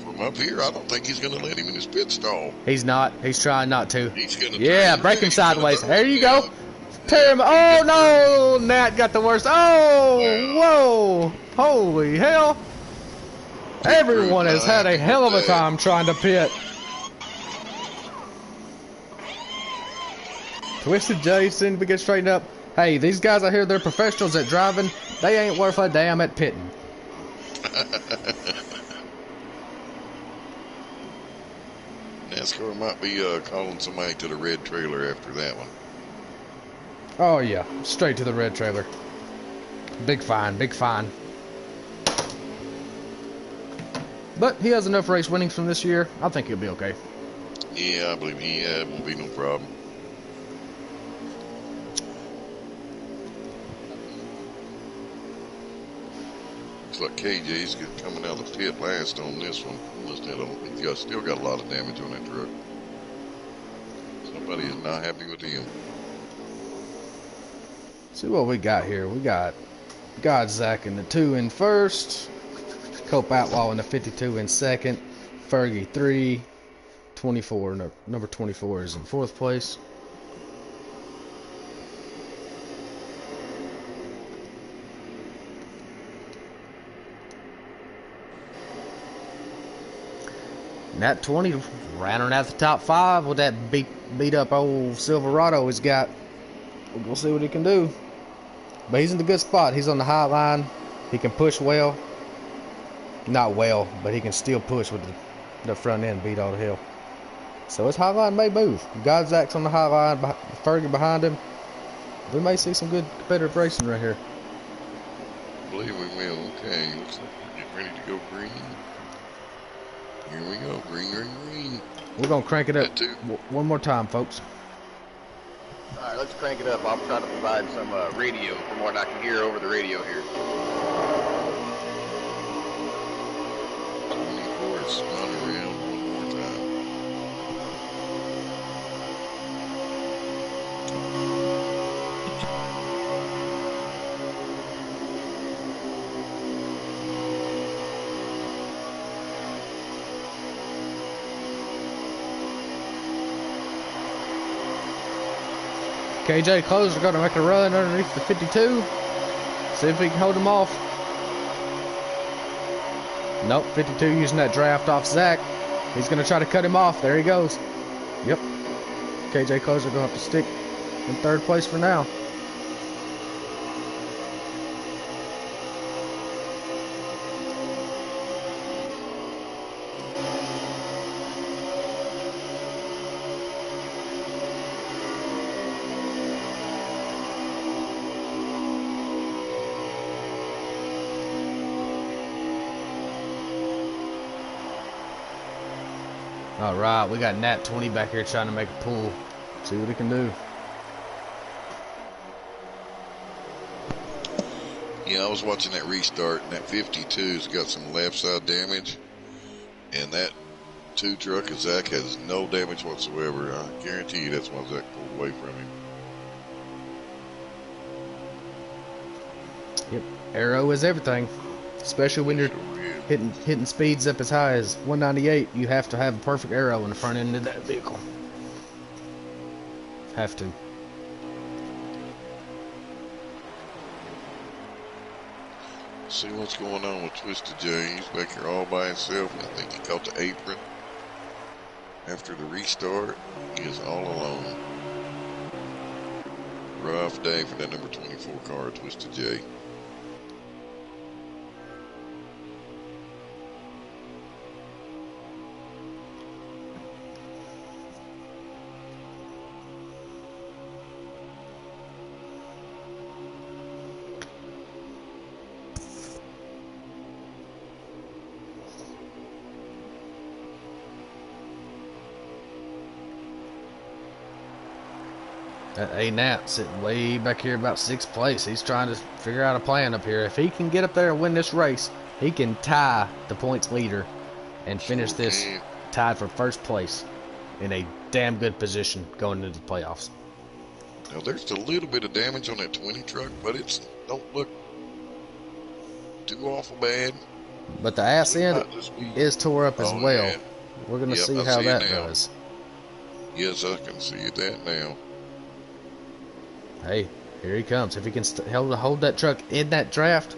From up here, I don't think he's going to let him in his pit stall. He's not. He's trying not to. He's going to. Yeah, break him sideways. There you go. Tear him. Oh, no. Nat got the worst. Oh, whoa. Holy hell. Everyone has had a hell of a time trying to pit. Twisted J seem to get straightened up. Hey, these guys out here, they're professionals at driving. They ain't worth a damn at pitting. NASCAR might be calling somebody to the red trailer after that one. Oh, yeah. Straight to the red trailer. Big fine, big fine. But he has enough race winnings from this year. I think he'll be okay. Yeah, I believe it won't be no problem. Looks like KJ's coming out of the pit last on this one. He's still got a lot of damage on that truck. Somebody is not happy with him. See what we got here. We got GodZac in the 2 in first. Cope Outlaw in the 52 in second. Fergie 3. 24. No, number 24 is in fourth place. Nat 20 rounding out the top 5 with that beat up old Silverado he's got. We'll see what he can do. But he's in a good spot. He's on the high line. He can push well. Not well, but he can still push with The front end beat all to hell. So his high line may move. GodZac's on the high line, Fergie behind him. We may see some good competitive racing right here. I believe we will. Okay, looks like we're getting ready to go green. Here we go, green, green, green. We're gonna crank it up That too. one more time, folks. All right, let's crank it up. I'll try to provide some radio from what I can hear over the radio here. 24 is spun around one more time. KJ Closer going to make a run underneath the 52. See if he can hold him off. Nope, 52 using that draft off Zach. He's going to try to cut him off. There he goes. Yep. KJ Closer going to have to stick in third place for now. All right, we got Nat 20 back here trying to make a pull. See what he can do. Yeah, I was watching that restart, and that 52's got some left side damage, and that 2 truck of Zach has no damage whatsoever. I guarantee you that's why Zach pulled away from him. Yep, aero is everything, especially when you're hitting speeds up as high as 198. You have to have a perfect aero in the front end of that vehicle. Have to. See what's going on with Twisted J. He's back here all by himself. I think he caught the apron. After the restart, he is all alone. Rough day for that number 24 car, Twisted J. That A Nat sitting way back here about 6th place. He's trying to figure out a plan up here. If he can get up there and win this race, he can tie the points leader and finish this tied for 1st place in a damn good position going into the playoffs. Now there's a little bit of damage on that 20 truck, but it's don't look too awful bad. But the ass end is tore up as well. Yeah. We're going to Yep, see I how see that it now. does. Yes, I can see that now. Hey, here he comes. If he can hold that truck in that draft,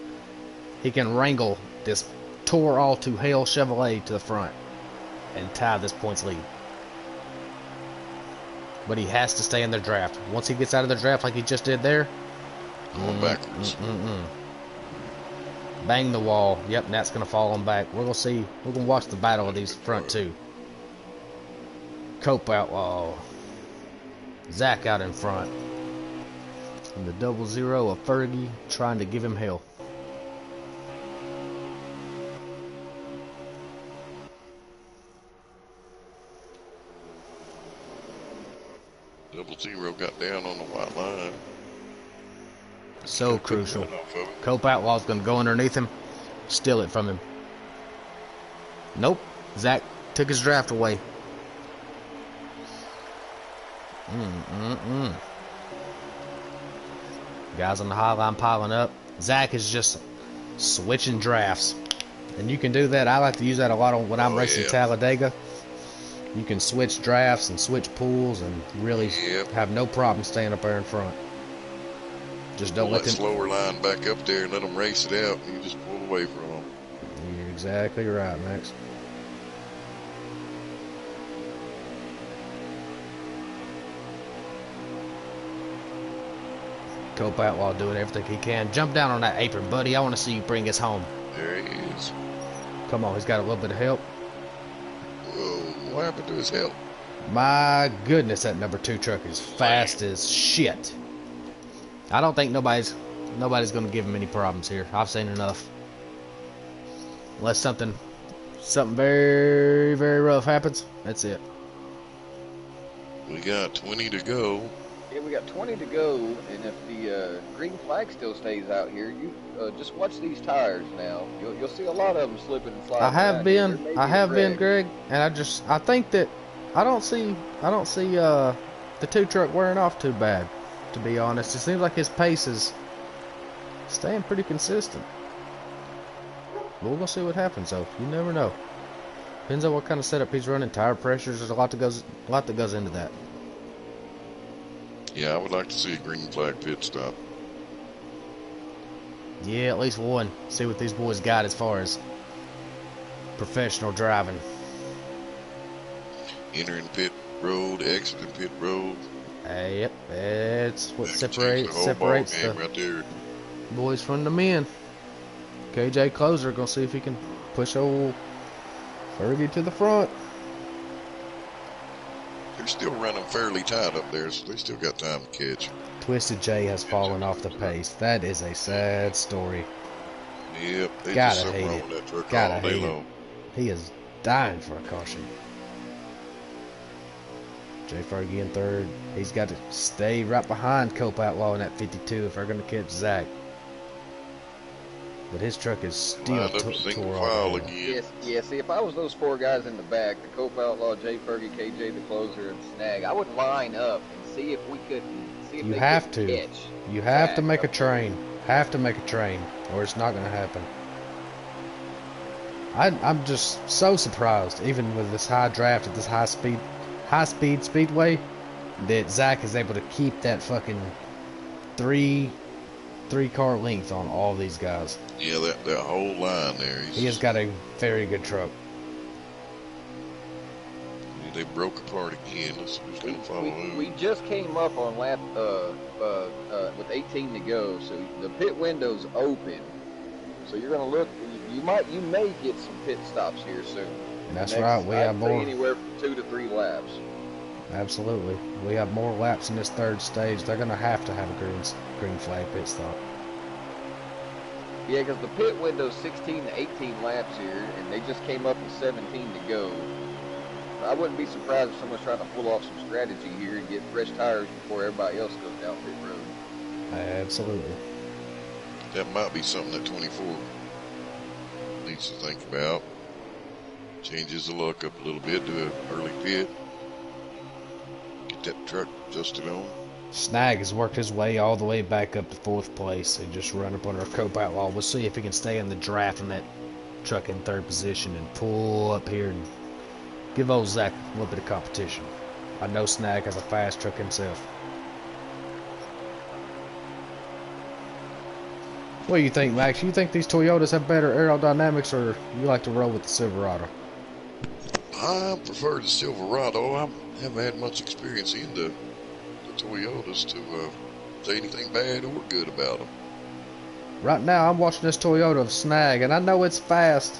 he can wrangle this tore all to hell Chevrolet to the front and tie this points lead. But he has to stay in the draft. Once he gets out of the draft like he just did there, Going backwards. bang the wall. Yep, Nat's going to fall on back. We're going to see. We're going to watch the battle of these front two. Cope Outlaw. Zach out in front. And the 00 of Fergie trying to give him hell. Double 0 got down on the white line. So crucial. Cope Outlaw's going to go underneath him, steal it from him. Nope. Zach took his draft away. Guys on the high line piling up. Zach is just switching drafts. And you can do that. I like to use that a lot when I'm racing Talladega. You can switch drafts and switch pools and really have no problem staying up there in front. Just don't let them... slower line back up there and let them race it out, and you just pull away from them. You're exactly right, Max. Cope Outlaw doing everything he can. Jump down on that apron, buddy. I want to see you bring us home. There he is. Come on, he's got a little bit of help. What happened to his help? My goodness, that number 2 truck is fast as shit. I don't think nobody's gonna give him any problems here. I've seen enough. Unless something very, very rough happens, that's it. We got 20 to go. Yeah, we got 20 to go, and if the green flag still stays out here, you just watch these tires now. You'll see a lot of them slipping and sliding. I have around. been, There may I be a have been, wreck. Greg, and I think that I don't see the 2 truck wearing off too bad. To be honest, it seems like his pace is staying pretty consistent. But we're gonna see what happens, though. You never know. Depends on what kind of setup he's running, tire pressures. There's a lot that goes into that. Yeah, I would like to see a green flag pit stop. Yeah, at least one. See what these boys got as far as professional driving. Entering pit road, exiting pit road. Yep, that's what That can change the whole ball separates game the right there. boys from the men. KJ Closer gonna see if he can push old Fergie to the front. They're still running fairly tight up there, so they still got time to catch. Twisted J has fallen off the pace. That is a sad story. Yep, they Gotta just something hate wrong it. with that truck Gotta all day hate it. long. He is dying for a caution. Jay Fergie in third. He's got to stay right behind Cope Outlaw in that 52 if they're going to catch Zach. But his truck is still Lined up single tore file off. again. Yes, yeah. See, if I was those 4 guys in the back, the Cope Outlaw, Jay Fergie, KJ the Closer, and Snag, I would line up and see if we couldn't. See if You they have couldn't to. catch You have to Zach make a up there. train. Have to make a train, or it's not going to happen. I'm just so surprised, even with this high draft at this high speed speedway, that Zach is able to keep that fucking three car length on all these guys. Yeah, that whole line there. He has got a very good truck. They broke apart again. Let's see who's going to follow who. We just came up on lap with 18 to go, so the pit window's open. So you're gonna look. You may get some pit stops here soon. That's right. We have I'd say more. anywhere from 2 to 3 laps. Absolutely. We have more laps in this third stage. They're going to have a green flag pit stop. Yeah, because the pit window's 16 to 18 laps here, and they just came up with 17 to go. I wouldn't be surprised if someone's trying to pull off some strategy here and get fresh tires before everybody else goes down pit road. Absolutely. That might be something that 24 needs to think about. Changes the look up a little bit, do an early pit. Get that truck adjusted on. Snag has worked his way all the way back up to 4th place. He just run up on our Cope Outlaw. We'll see if he can stay in the draft in that truck in 3rd position and pull up here and give old Zach a little bit of competition. I know Snag has a fast truck himself. What do you think, Max? You think these Toyotas have better aerodynamics, or you like to roll with the Silverado? I prefer the Silverado. I haven't had much experience in the Toyotas to say anything bad or good about them. Right now, I'm watching this Toyota of Snag, and I know it's fast.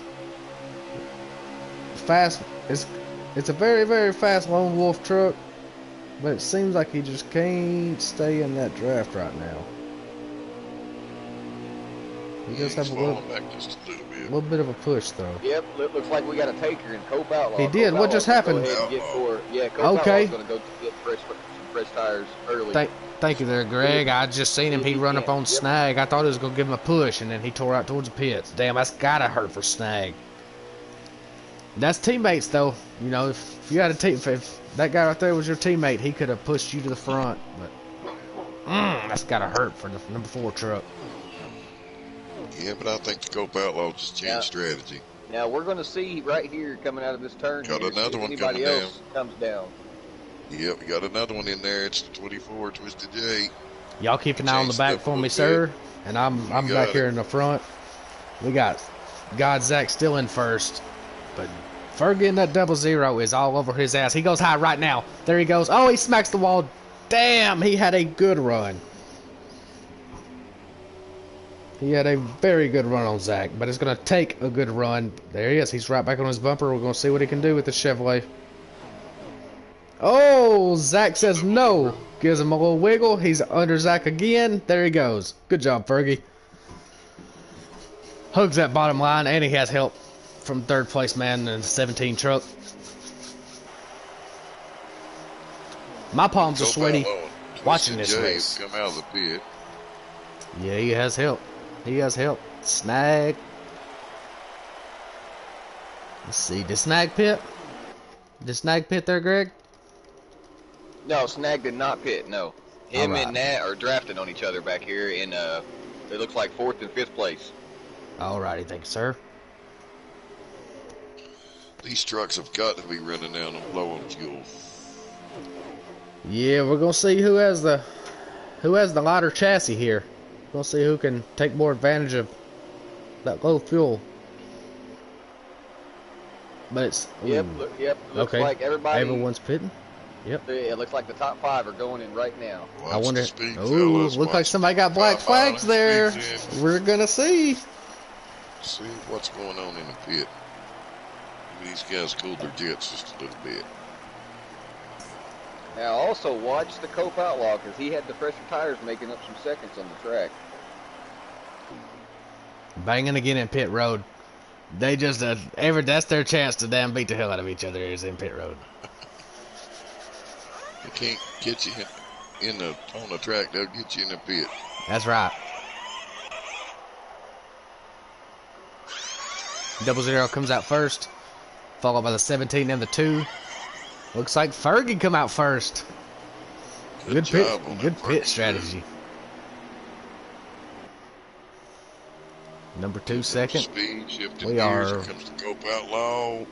It's a very, very fast lone wolf truck, but it seems like he just can't stay in that draft right now. He does have He's a falling back just a little bit. bit of a push, though. Yep, looks like we got a taker in Cope Outlaw. He did. What just happened? Cope Okay. Outlaw's going to go get some fresh tires early. Thank you there, Greg. I just seen him. He run up on Yep. Snag. I thought he was going to give him a push, and then he tore out towards the pits. Damn, that's got to hurt for Snag. That's teammates, though. You know, if you had a team, if that guy right there was your teammate, he could have pushed you to the front. But that's got to hurt for the number 4 truck. Yeah, but I think the Cope Outlaw just changed Yeah. strategy. Now we're going to see right here coming out of this turn. Got here, another see if one anybody coming else comes down. Yep, we got another one in there. It's the 24 Twisted J. Y'all keep an eye on the back for me, sir. And I'm back here in the front. We got GodZac still in first, but Fergie in that 00 is all over his ass. He goes high right now. There he goes. Oh, he smacks the wall. Damn, he had a good run. He had a very good run on Zach, but it's going to take a good run. There he is. He's right back on his bumper. We're going to see what he can do with the Chevrolet. Oh, Zach says no. Gives him a little wiggle. He's under Zach again. There he goes. Good job, Fergie. Hugs that bottom line, and he has help from third place man in the 17 truck. My palms are sweaty watching this race. Come out of the pit. Yeah, he has help. He has help. Snag. Let's see. Did Snag pit? Did Snag pit there, Greg? No, Snag did not pit. No, him Alright. and Nat are drafting on each other back here in it looks like 4th and 5th place. Alrighty, thank you, sir. These trucks have got to be running down and low on fuel. Yeah, we're gonna see who has the lighter chassis here. We'll see who can take more advantage of that low fuel. But it's Yep, ooh, yep. Looks okay. like Everyone's pitting. Yep. It looks like the top 5 are going in right now. I Watch wonder. the speed, Ooh, fellas. looks like Watch somebody the got black speed. flags there. Speeds in. We're gonna see. See what's going on in the pit. These guys cooled their jets just a little bit. Now also watch the Cope Outlaw because he had the fresher tires making up some seconds on the track. Banging again in pit road. They just that's their chance to damn beat the hell out of each other is in pit road. They can't get you on the track. They'll get you in the pit. That's right. 00 comes out first, followed by the 17 and the 2. Looks like Fergie come out first. Good job on pit that Fergie. strategy. Number 2 second. Speed, shifting We gears. are- Here comes the Cope Outlaw.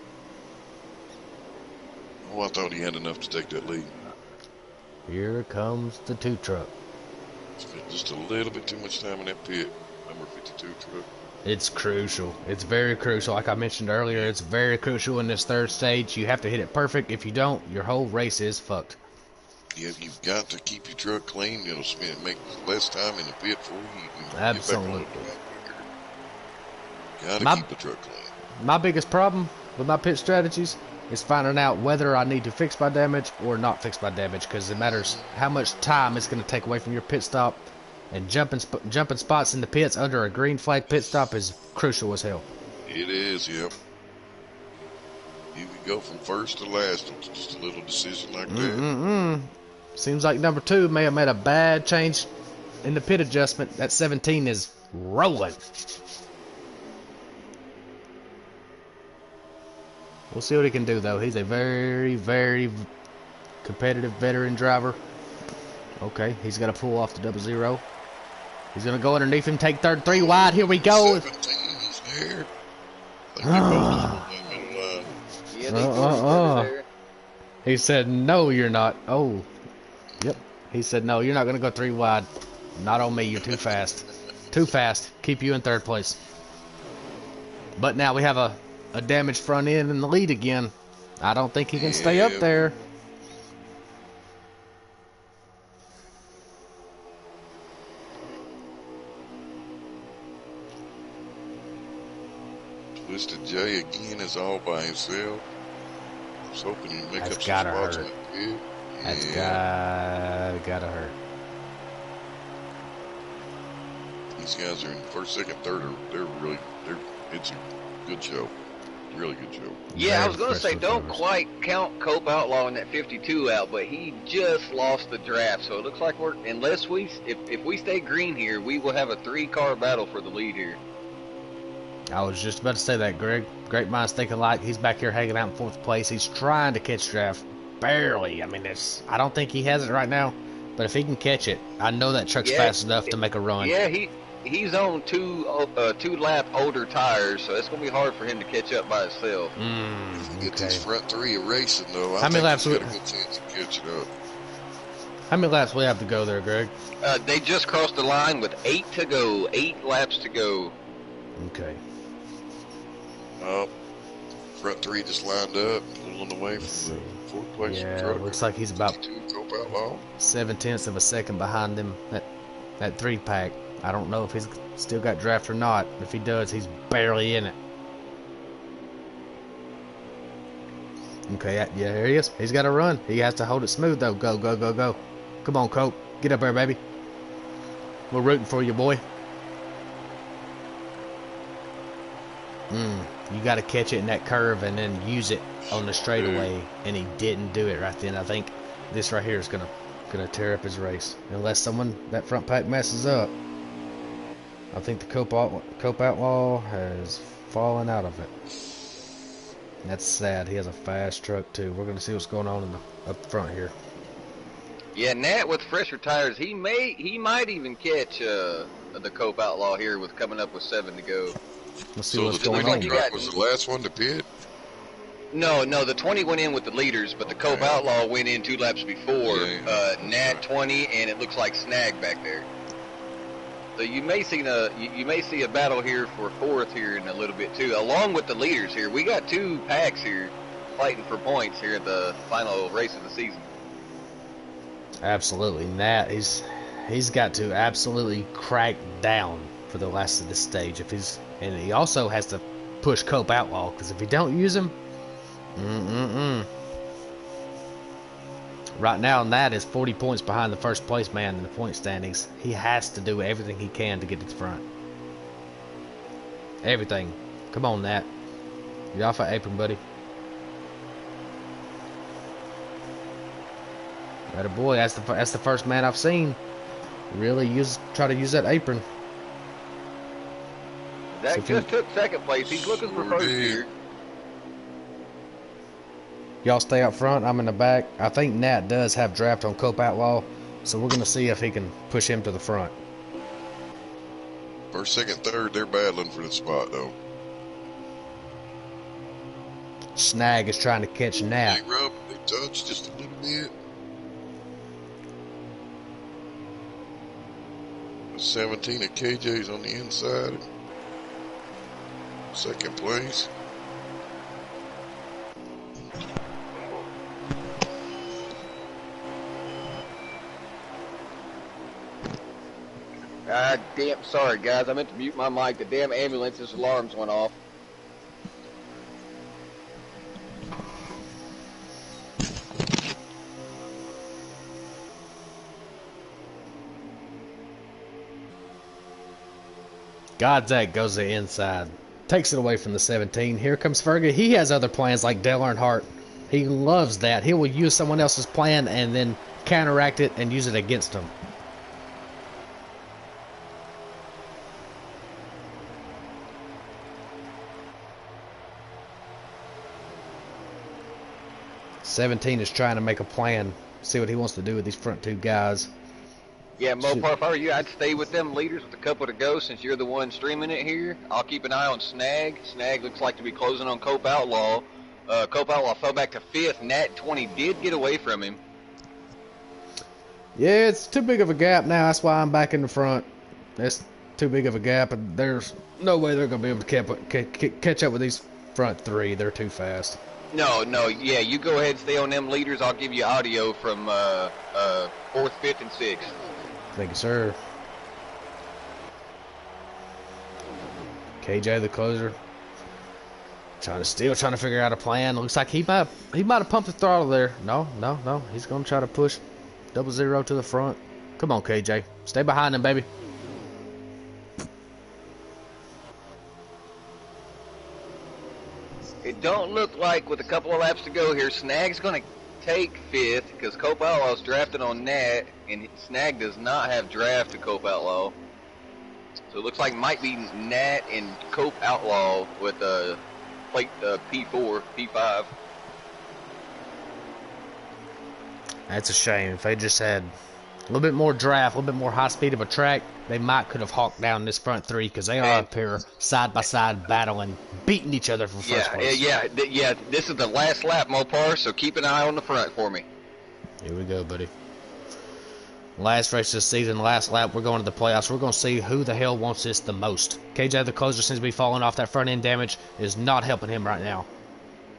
Oh, I thought he had enough to take that lead. Here comes the 2 truck. Spent just a little bit too much time in that pit. Number 52 truck. It's crucial. It's very crucial. Like I mentioned earlier, it's very crucial in this third stage. You have to hit it perfect. If you don't, your whole race is fucked. Yeah, you've got to keep your truck clean. It'll make less time in the pit for you. You can Absolutely. get back on it quicker. My- Gotta keep the truck clean. My biggest problem with my pit strategies is finding out whether I need to fix my damage or not fix my damage, because it matters how much time it's going to take away from your pit stop. And jumping spots in the pits under a green flag pit stop is crucial as hell. It is, yep. You can go from first to last with just a little decision like that. Seems like number 2 may have made a bad change in the pit adjustment. That 17 is rolling. We'll see what he can do, though. He's a very, very competitive veteran driver. Okay, he's going to pull off the 00. He's going to go underneath him, take third, 3 wide. Here we go. 17 is there. I think they both just in the middle line. Yeah, they both there. He said, no, you're not. Oh, yep. He said, no, you're not going to go 3 wide. Not on me. You're too fast. Too fast. Keep you in third place. But now we have a damaged front end in the lead again. I don't think he can stay up there. Twisted J again is all by himself. I was hoping he'd make That's up some gotta spots hurt. in that pit. That's gotta hurt. These guys are in first, second, third. It's a good show. Really good show. Yeah, I was going to say, Very don't impressive quite count Cope Outlaw in that 52 out, but he just lost the draft, so it looks like if we stay green here, we will have a 3-car battle for the lead here. I was just about to say that, Greg. Great minds think alike. He's back here hanging out in 4th place. He's trying to catch draft. Barely. I mean, I don't think he has it right now, but if he can catch it, I know that truck's fast enough to make a run. Yeah, he's on 2 lap older tires, so it's going to be hard for him to catch up by himself. Get these front 3 racing though. I How many think laps he's got we- a good chance to catch it up. How many laps we have to go there, Greg? They just crossed the line with 8 to go, 8 laps to go. Okay. Front 3 just lined up, a little on the way from the 4th place Yeah, truck. looks like he's about 52 Cope Outlaw. 0.7 of a second behind him. That 3-pack. I don't know if he's still got draft or not. If he does, he's barely in it. Okay, yeah, here he is. He's got to run. He has to hold it smooth, though. Go, go, go, go. Come on, Cope. Get up there, baby. We're rooting for you, boy. You got to catch it in that curve and then use it on the straightaway, and he didn't do it right then. I think this right here is gonna tear up his race unless that front pack messes up. I think the Cope Outlaw has fallen out of it. That's sad. He has a fast truck too. We're gonna see what's going on up front here. Yeah, Nat with fresher tires, he might even catch the Cope Outlaw here with coming up with 7 to go. Let's see So what's the going 20 on. truck was the last one to pit? No, the 20 went in with the leaders, but the Cope Outlaw went in 2 laps before Nat 20, and it looks like Snag back there. So you may see a battle here for 4th here in a little bit too, along with the leaders here. We got 2 packs here fighting for points here at the final race of the season. Absolutely, Nat. He's got to absolutely crack down for the last of this stage. And he also has to push Cope Outlaw, because if he don't use him, right now Nat is 40 points behind the first place man in the point standings. He has to do everything he can to get to the front. Everything. Come on, Nat. Get off that apron, buddy. Atta boy, that's the first man I've seen really try to use that apron. Zach just took 2nd place. He's looking for 1st here. Y'all stay up front. I'm in the back. I think Nat does have draft on Cope Outlaw, so we're going to see if he can push him to the front. 1st, 2nd, 3rd, they're battling for the spot, though. Snag is trying to catch Nat. They rub, they touch just a little bit. 17 of KJ's on the inside. 2nd place. God damn, sorry guys, I meant to mute my mic. The damn ambulance's alarms went off. GodZac goes to the inside. Takes it away from the 17. Here comes Fergie. He has other plans like Dale Earnhardt. He loves that. He will use someone else's plan and then counteract it and use it against them. '17 is trying to make a plan. See what he wants to do with these front 2 guys. Yeah, Mopar, if I were you, I'd stay with them leaders with a couple to go since you're the one streaming it here. I'll keep an eye on Snag. Snag looks like to be closing on Cope Outlaw. Cope Outlaw fell back to 5th. Nat 20 did get away from him. Yeah, it's too big of a gap now. That's why I'm back in the front. It's too big of a gap, and there's no way they're going to be able to catch up with these front 3. They're too fast. No, yeah, you go ahead and stay on them leaders. I'll give you audio from 4th, 5th, and 6th. Thank you, sir. KJ, the closer, trying to figure out a plan. Looks like he might have pumped the throttle there. No. He's gonna try to push 00 to the front. Come on, KJ, stay behind him, baby. It don't look like with a couple of laps to go here, Snag's going to take 5th because Cope Outlaw's drafted on Nat, and Snag does not have draft to Cope Outlaw. So it looks like it might be Nat and Cope Outlaw with plate P4, P5. That's a shame. If they just had a little bit more draft, a little bit more high speed of a track, they could have hawked down this front 3 because they are up here side by side battling, beating each other for first place. Yeah. This is the last lap, Mopar, so keep an eye on the front for me. Here we go, buddy. Last race this season, last lap, we're going to the playoffs. We're going to see who the hell wants this the most. KJ, the closer, seems to be falling off. That front end damage is not helping him right now.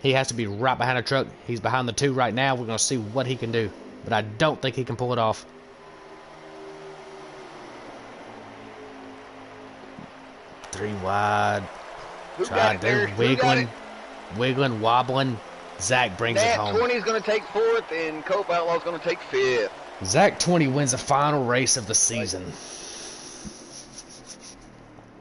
He has to be right behind the truck. He's behind the 2 right now. We're going to see what he can do. But I don't think he can pull it off. Three wide. Trying to wiggling, wobbling. Zach brings it Nat home. 20 is going to take 4th, and Cope Outlaw is going to take 5th. Zach 20 wins the final race of the season.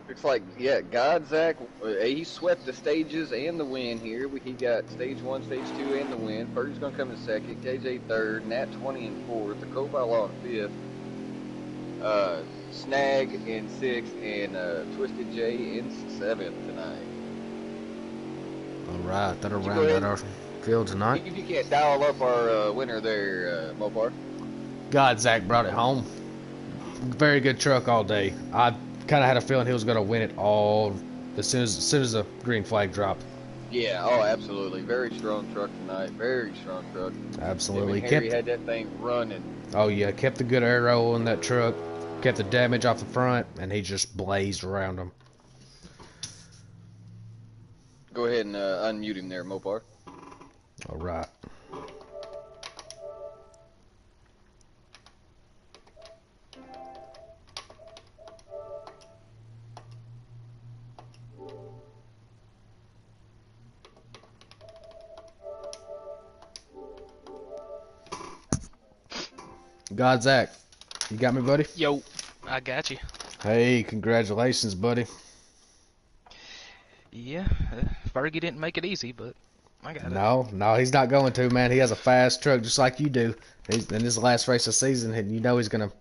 Looks like, yeah, GodZac, he swept the stages and the win here. He got stage 1, stage 2, and the win. Fergie's going to come in 2nd, KJ 3rd, Nat 20 in 4th, the Cope Outlaw in 5th, Snag in 6th, and Twisted J in 7th tonight. Alright, that'll round out our field tonight. If you can't dial up our winner there, Mopar. GodZac brought it home. Very good truck all day. I kind of had a feeling he was going to win it all as soon as the green flag dropped. Yeah, oh, absolutely. Very strong truck tonight. Very strong truck. Absolutely. Harry had that thing running. Oh, yeah. Kept the good aero in that truck. Kept the damage off the front, and he just blazed around them. Go ahead and unmute him there, Mopar. All right. GodZac, you got me, buddy? Yo, I got you. Hey, congratulations, buddy. Yeah, Fergie didn't make it easy, but I got it. No, he's not going to, man. He has a fast truck just like you do. He's in his last race of the season, and you know he's going to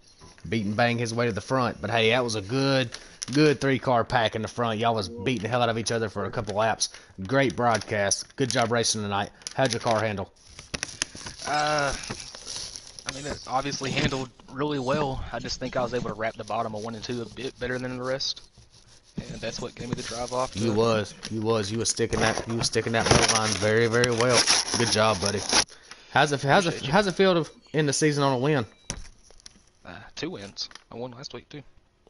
beat and bang his way to the front. But, hey, that was a good 3-car pack in the front. Y'all was beating the hell out of each other for a couple laps. Great broadcast. Good job racing tonight. How'd your car handle? I mean, it obviously handled really well. I just think I was able to wrap the bottom of 1 and 2 a bit better than the rest. And that's what gave me the drive off. You was sticking that middle line very, very well. Good job, buddy. How's it feel to end the season on a win? 2 wins. I won last week too.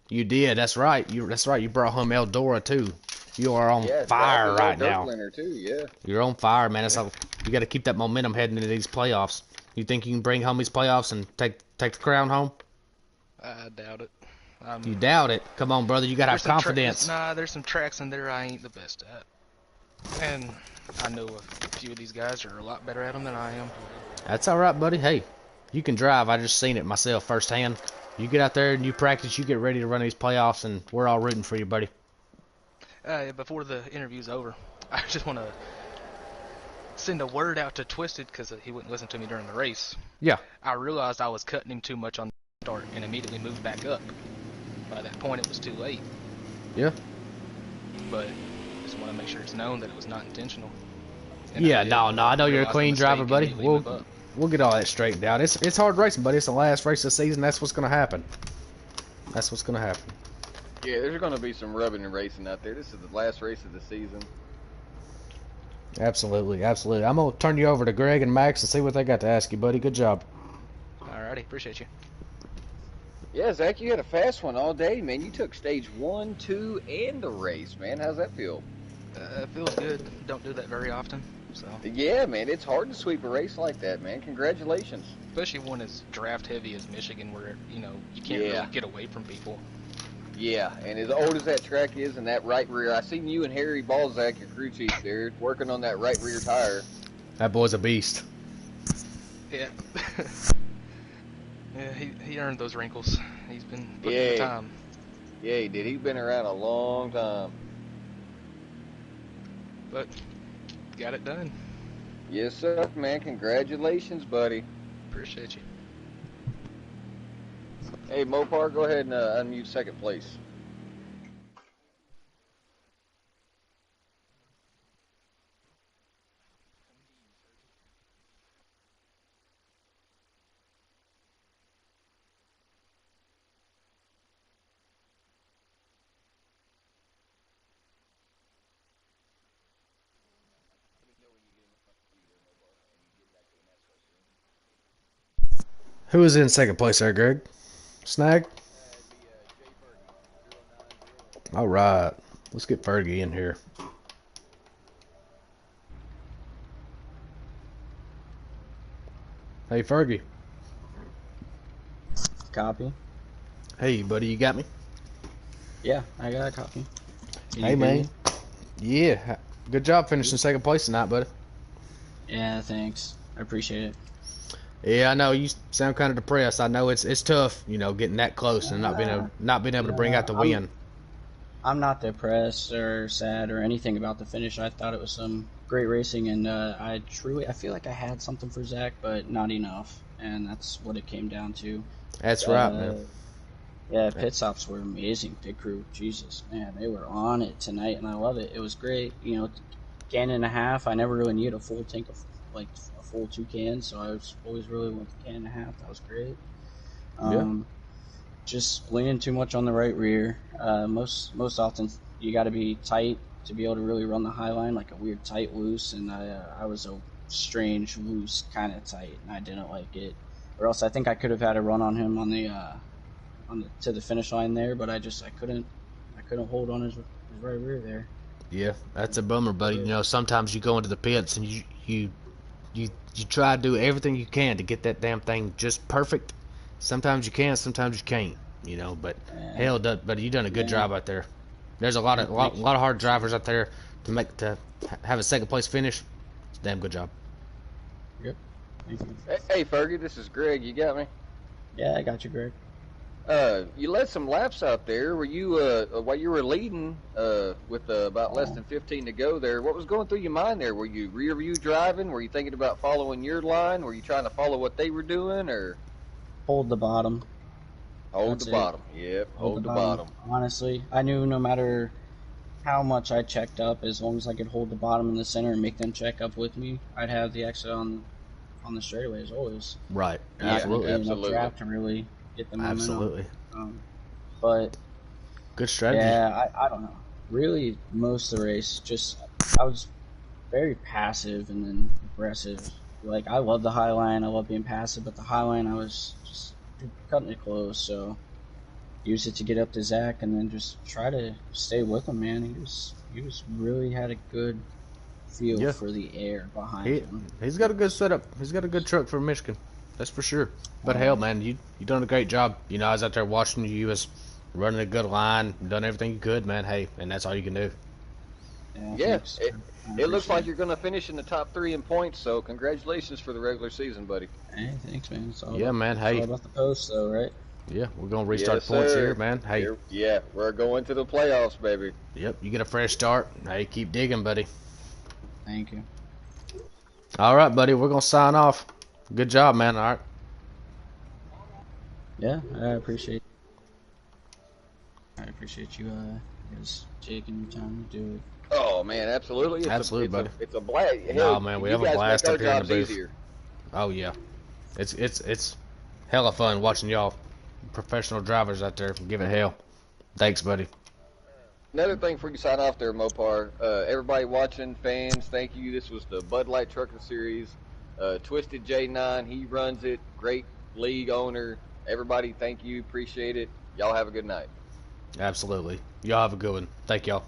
You did. That's right. You brought home Eldora too. You are on fire right now. Too, yeah. You're on fire, man. You got to keep that momentum heading into these playoffs. You think you can bring home these playoffs and take the crown home? I doubt it. You doubt it? Come on, brother. You got to have confidence. There's some tracks in there I ain't the best at. And I know a few of these guys are a lot better at them than I am. That's all right, buddy. Hey, you can drive. I just seen it myself firsthand. You get out there and you practice. You get ready to run these playoffs, and we're all rooting for you, buddy. Before the interview's over, I just want to send a word out to Twisted because he wouldn't listen to me during the race. Yeah. I realized I was cutting him too much on the start and immediately moved back up. By that point, it was too late. Yeah. But just want to make sure it's known that it was not intentional. And yeah, no, I know you're a clean driver, buddy. We'll get all that straightened out. It's hard racing, buddy. It's the last race of the season. That's what's gonna happen. That's what's gonna happen. Yeah, there's gonna be some rubbing and racing out there. This is the last race of the season. Absolutely, absolutely. I'm gonna turn you over to Greg and Max and see what they got to ask you, buddy. Good job. Alrighty, appreciate you. Yeah, Zach, you had a fast one all day, man. You took stage 1, 2, and the race, man. How's that feel? It feels good. Don't do that very often, so. Yeah, man, it's hard to sweep a race like that, man. Congratulations. Especially one as draft heavy as Michigan, where you can't really get away from people. Yeah, and as old as that track is, and that right rear, I seen you and Harry Balzac, your crew chief there, working on that right rear tire. That boy's a beast. Yeah. Yeah, he earned those wrinkles. He's been putting in the time. Yeah, he did. He's been around a long time. But got it done. Yes, sir, man. Congratulations, buddy. Appreciate you. Hey, Mopar, go ahead and unmute second place. Who is in second place there, Greg? Snag? All right. Let's get Fergie in here. Hey, Fergie. Copy. Hey, buddy, you got me? Yeah, I got a copy. Hey, man. Yeah. Good job finishing second place tonight, buddy. Yeah, thanks. I appreciate it. Yeah, I know you sound kind of depressed. I know it's tough, you know, getting that close and not being able to bring out the win. I'm not depressed or sad or anything about the finish. I thought it was some great racing, and I feel like I had something for Zach, but not enough, and that's what it came down to. That's right, man. Yeah, pit stops were amazing. Pit crew, Jesus, man, they were on it tonight, and I love it. It was great. You know, can and a half. I never really needed a full tank of like a full 2 cans, so I was always really with the can and a half. That was great. Just leaning too much on the right rear. Most often you got to be tight to be able to really run the high line, like a weird tight loose, and I was a strange loose kind of tight, and I didn't like it. Or else I think I could have had a run on him on the to the finish line there, but I couldn't hold on his right rear there. Yeah, that's a bummer, buddy. You know, sometimes you go into the pits and you try to do everything you can to get that damn thing just perfect. Sometimes you can, sometimes you can't. You know, but hell, but you done a good job out there. There's a lot of hard drivers out there to have a second place finish. It's a damn good job. Yep. Thank you. Hey, Fergie, this is Greg. You got me? Yeah, I got you, Greg. You led some laps out there. Were you while you were leading with about less than 15 to go there? What was going through your mind there? Were you rear view driving? Were you thinking about following your line? Were you trying to follow what they were doing, or hold the bottom? Hold the bottom. Yep, hold the bottom. Honestly, I knew no matter how much I checked up, as long as I could hold the bottom in the center and make them check up with me, I'd have the exit on the straightaway as always. Right. Yeah, Absolutely. absolutely. Draft to really get the momentum. Absolutely. But good strategy. yeah, I don't know. Really, most of the race, just I was very passive and then aggressive. Like, I love the high line, I love being passive, but the high line I was just cutting it close, so use it to get up to Zach and then just try to stay with him, man. He was really had a good feel for the air behind him. He's got a good setup. He's got a good truck for Michigan. That's for sure. But hell, man, you done a great job. You know, I was out there watching you. You was running a good line, done everything you could, man. Hey, and that's all you can do. Yeah, it looks like you're going to finish in the top 3 in points, so congratulations for the regular season, buddy. Hey, thanks, man. It's all man. Hey, all about the post, though, right? Yeah, we're gonna restart points here, man. Hey, yeah, we're going to the playoffs, baby. Yep, you get a fresh start. Hey, keep digging, buddy. Thank you. All right, buddy. We're gonna sign off. Good job, man. All right. Yeah, I appreciate you guys taking your time to do it. Oh man, absolutely. Absolutely, buddy. It's a blast. No, man, we have a blast up here in the booth. Easier. Oh yeah, it's hella fun watching y'all professional drivers out there give it hell. Thanks, buddy. Another thing before you sign off there, Mopar. Everybody watching, fans, thank you. This was the Bud Light Trucking Series. Twisted J9, he runs it. Great league owner. Everybody, thank you. Appreciate it. Y'all have a good night. Absolutely. Y'all have a good one. Thank y'all.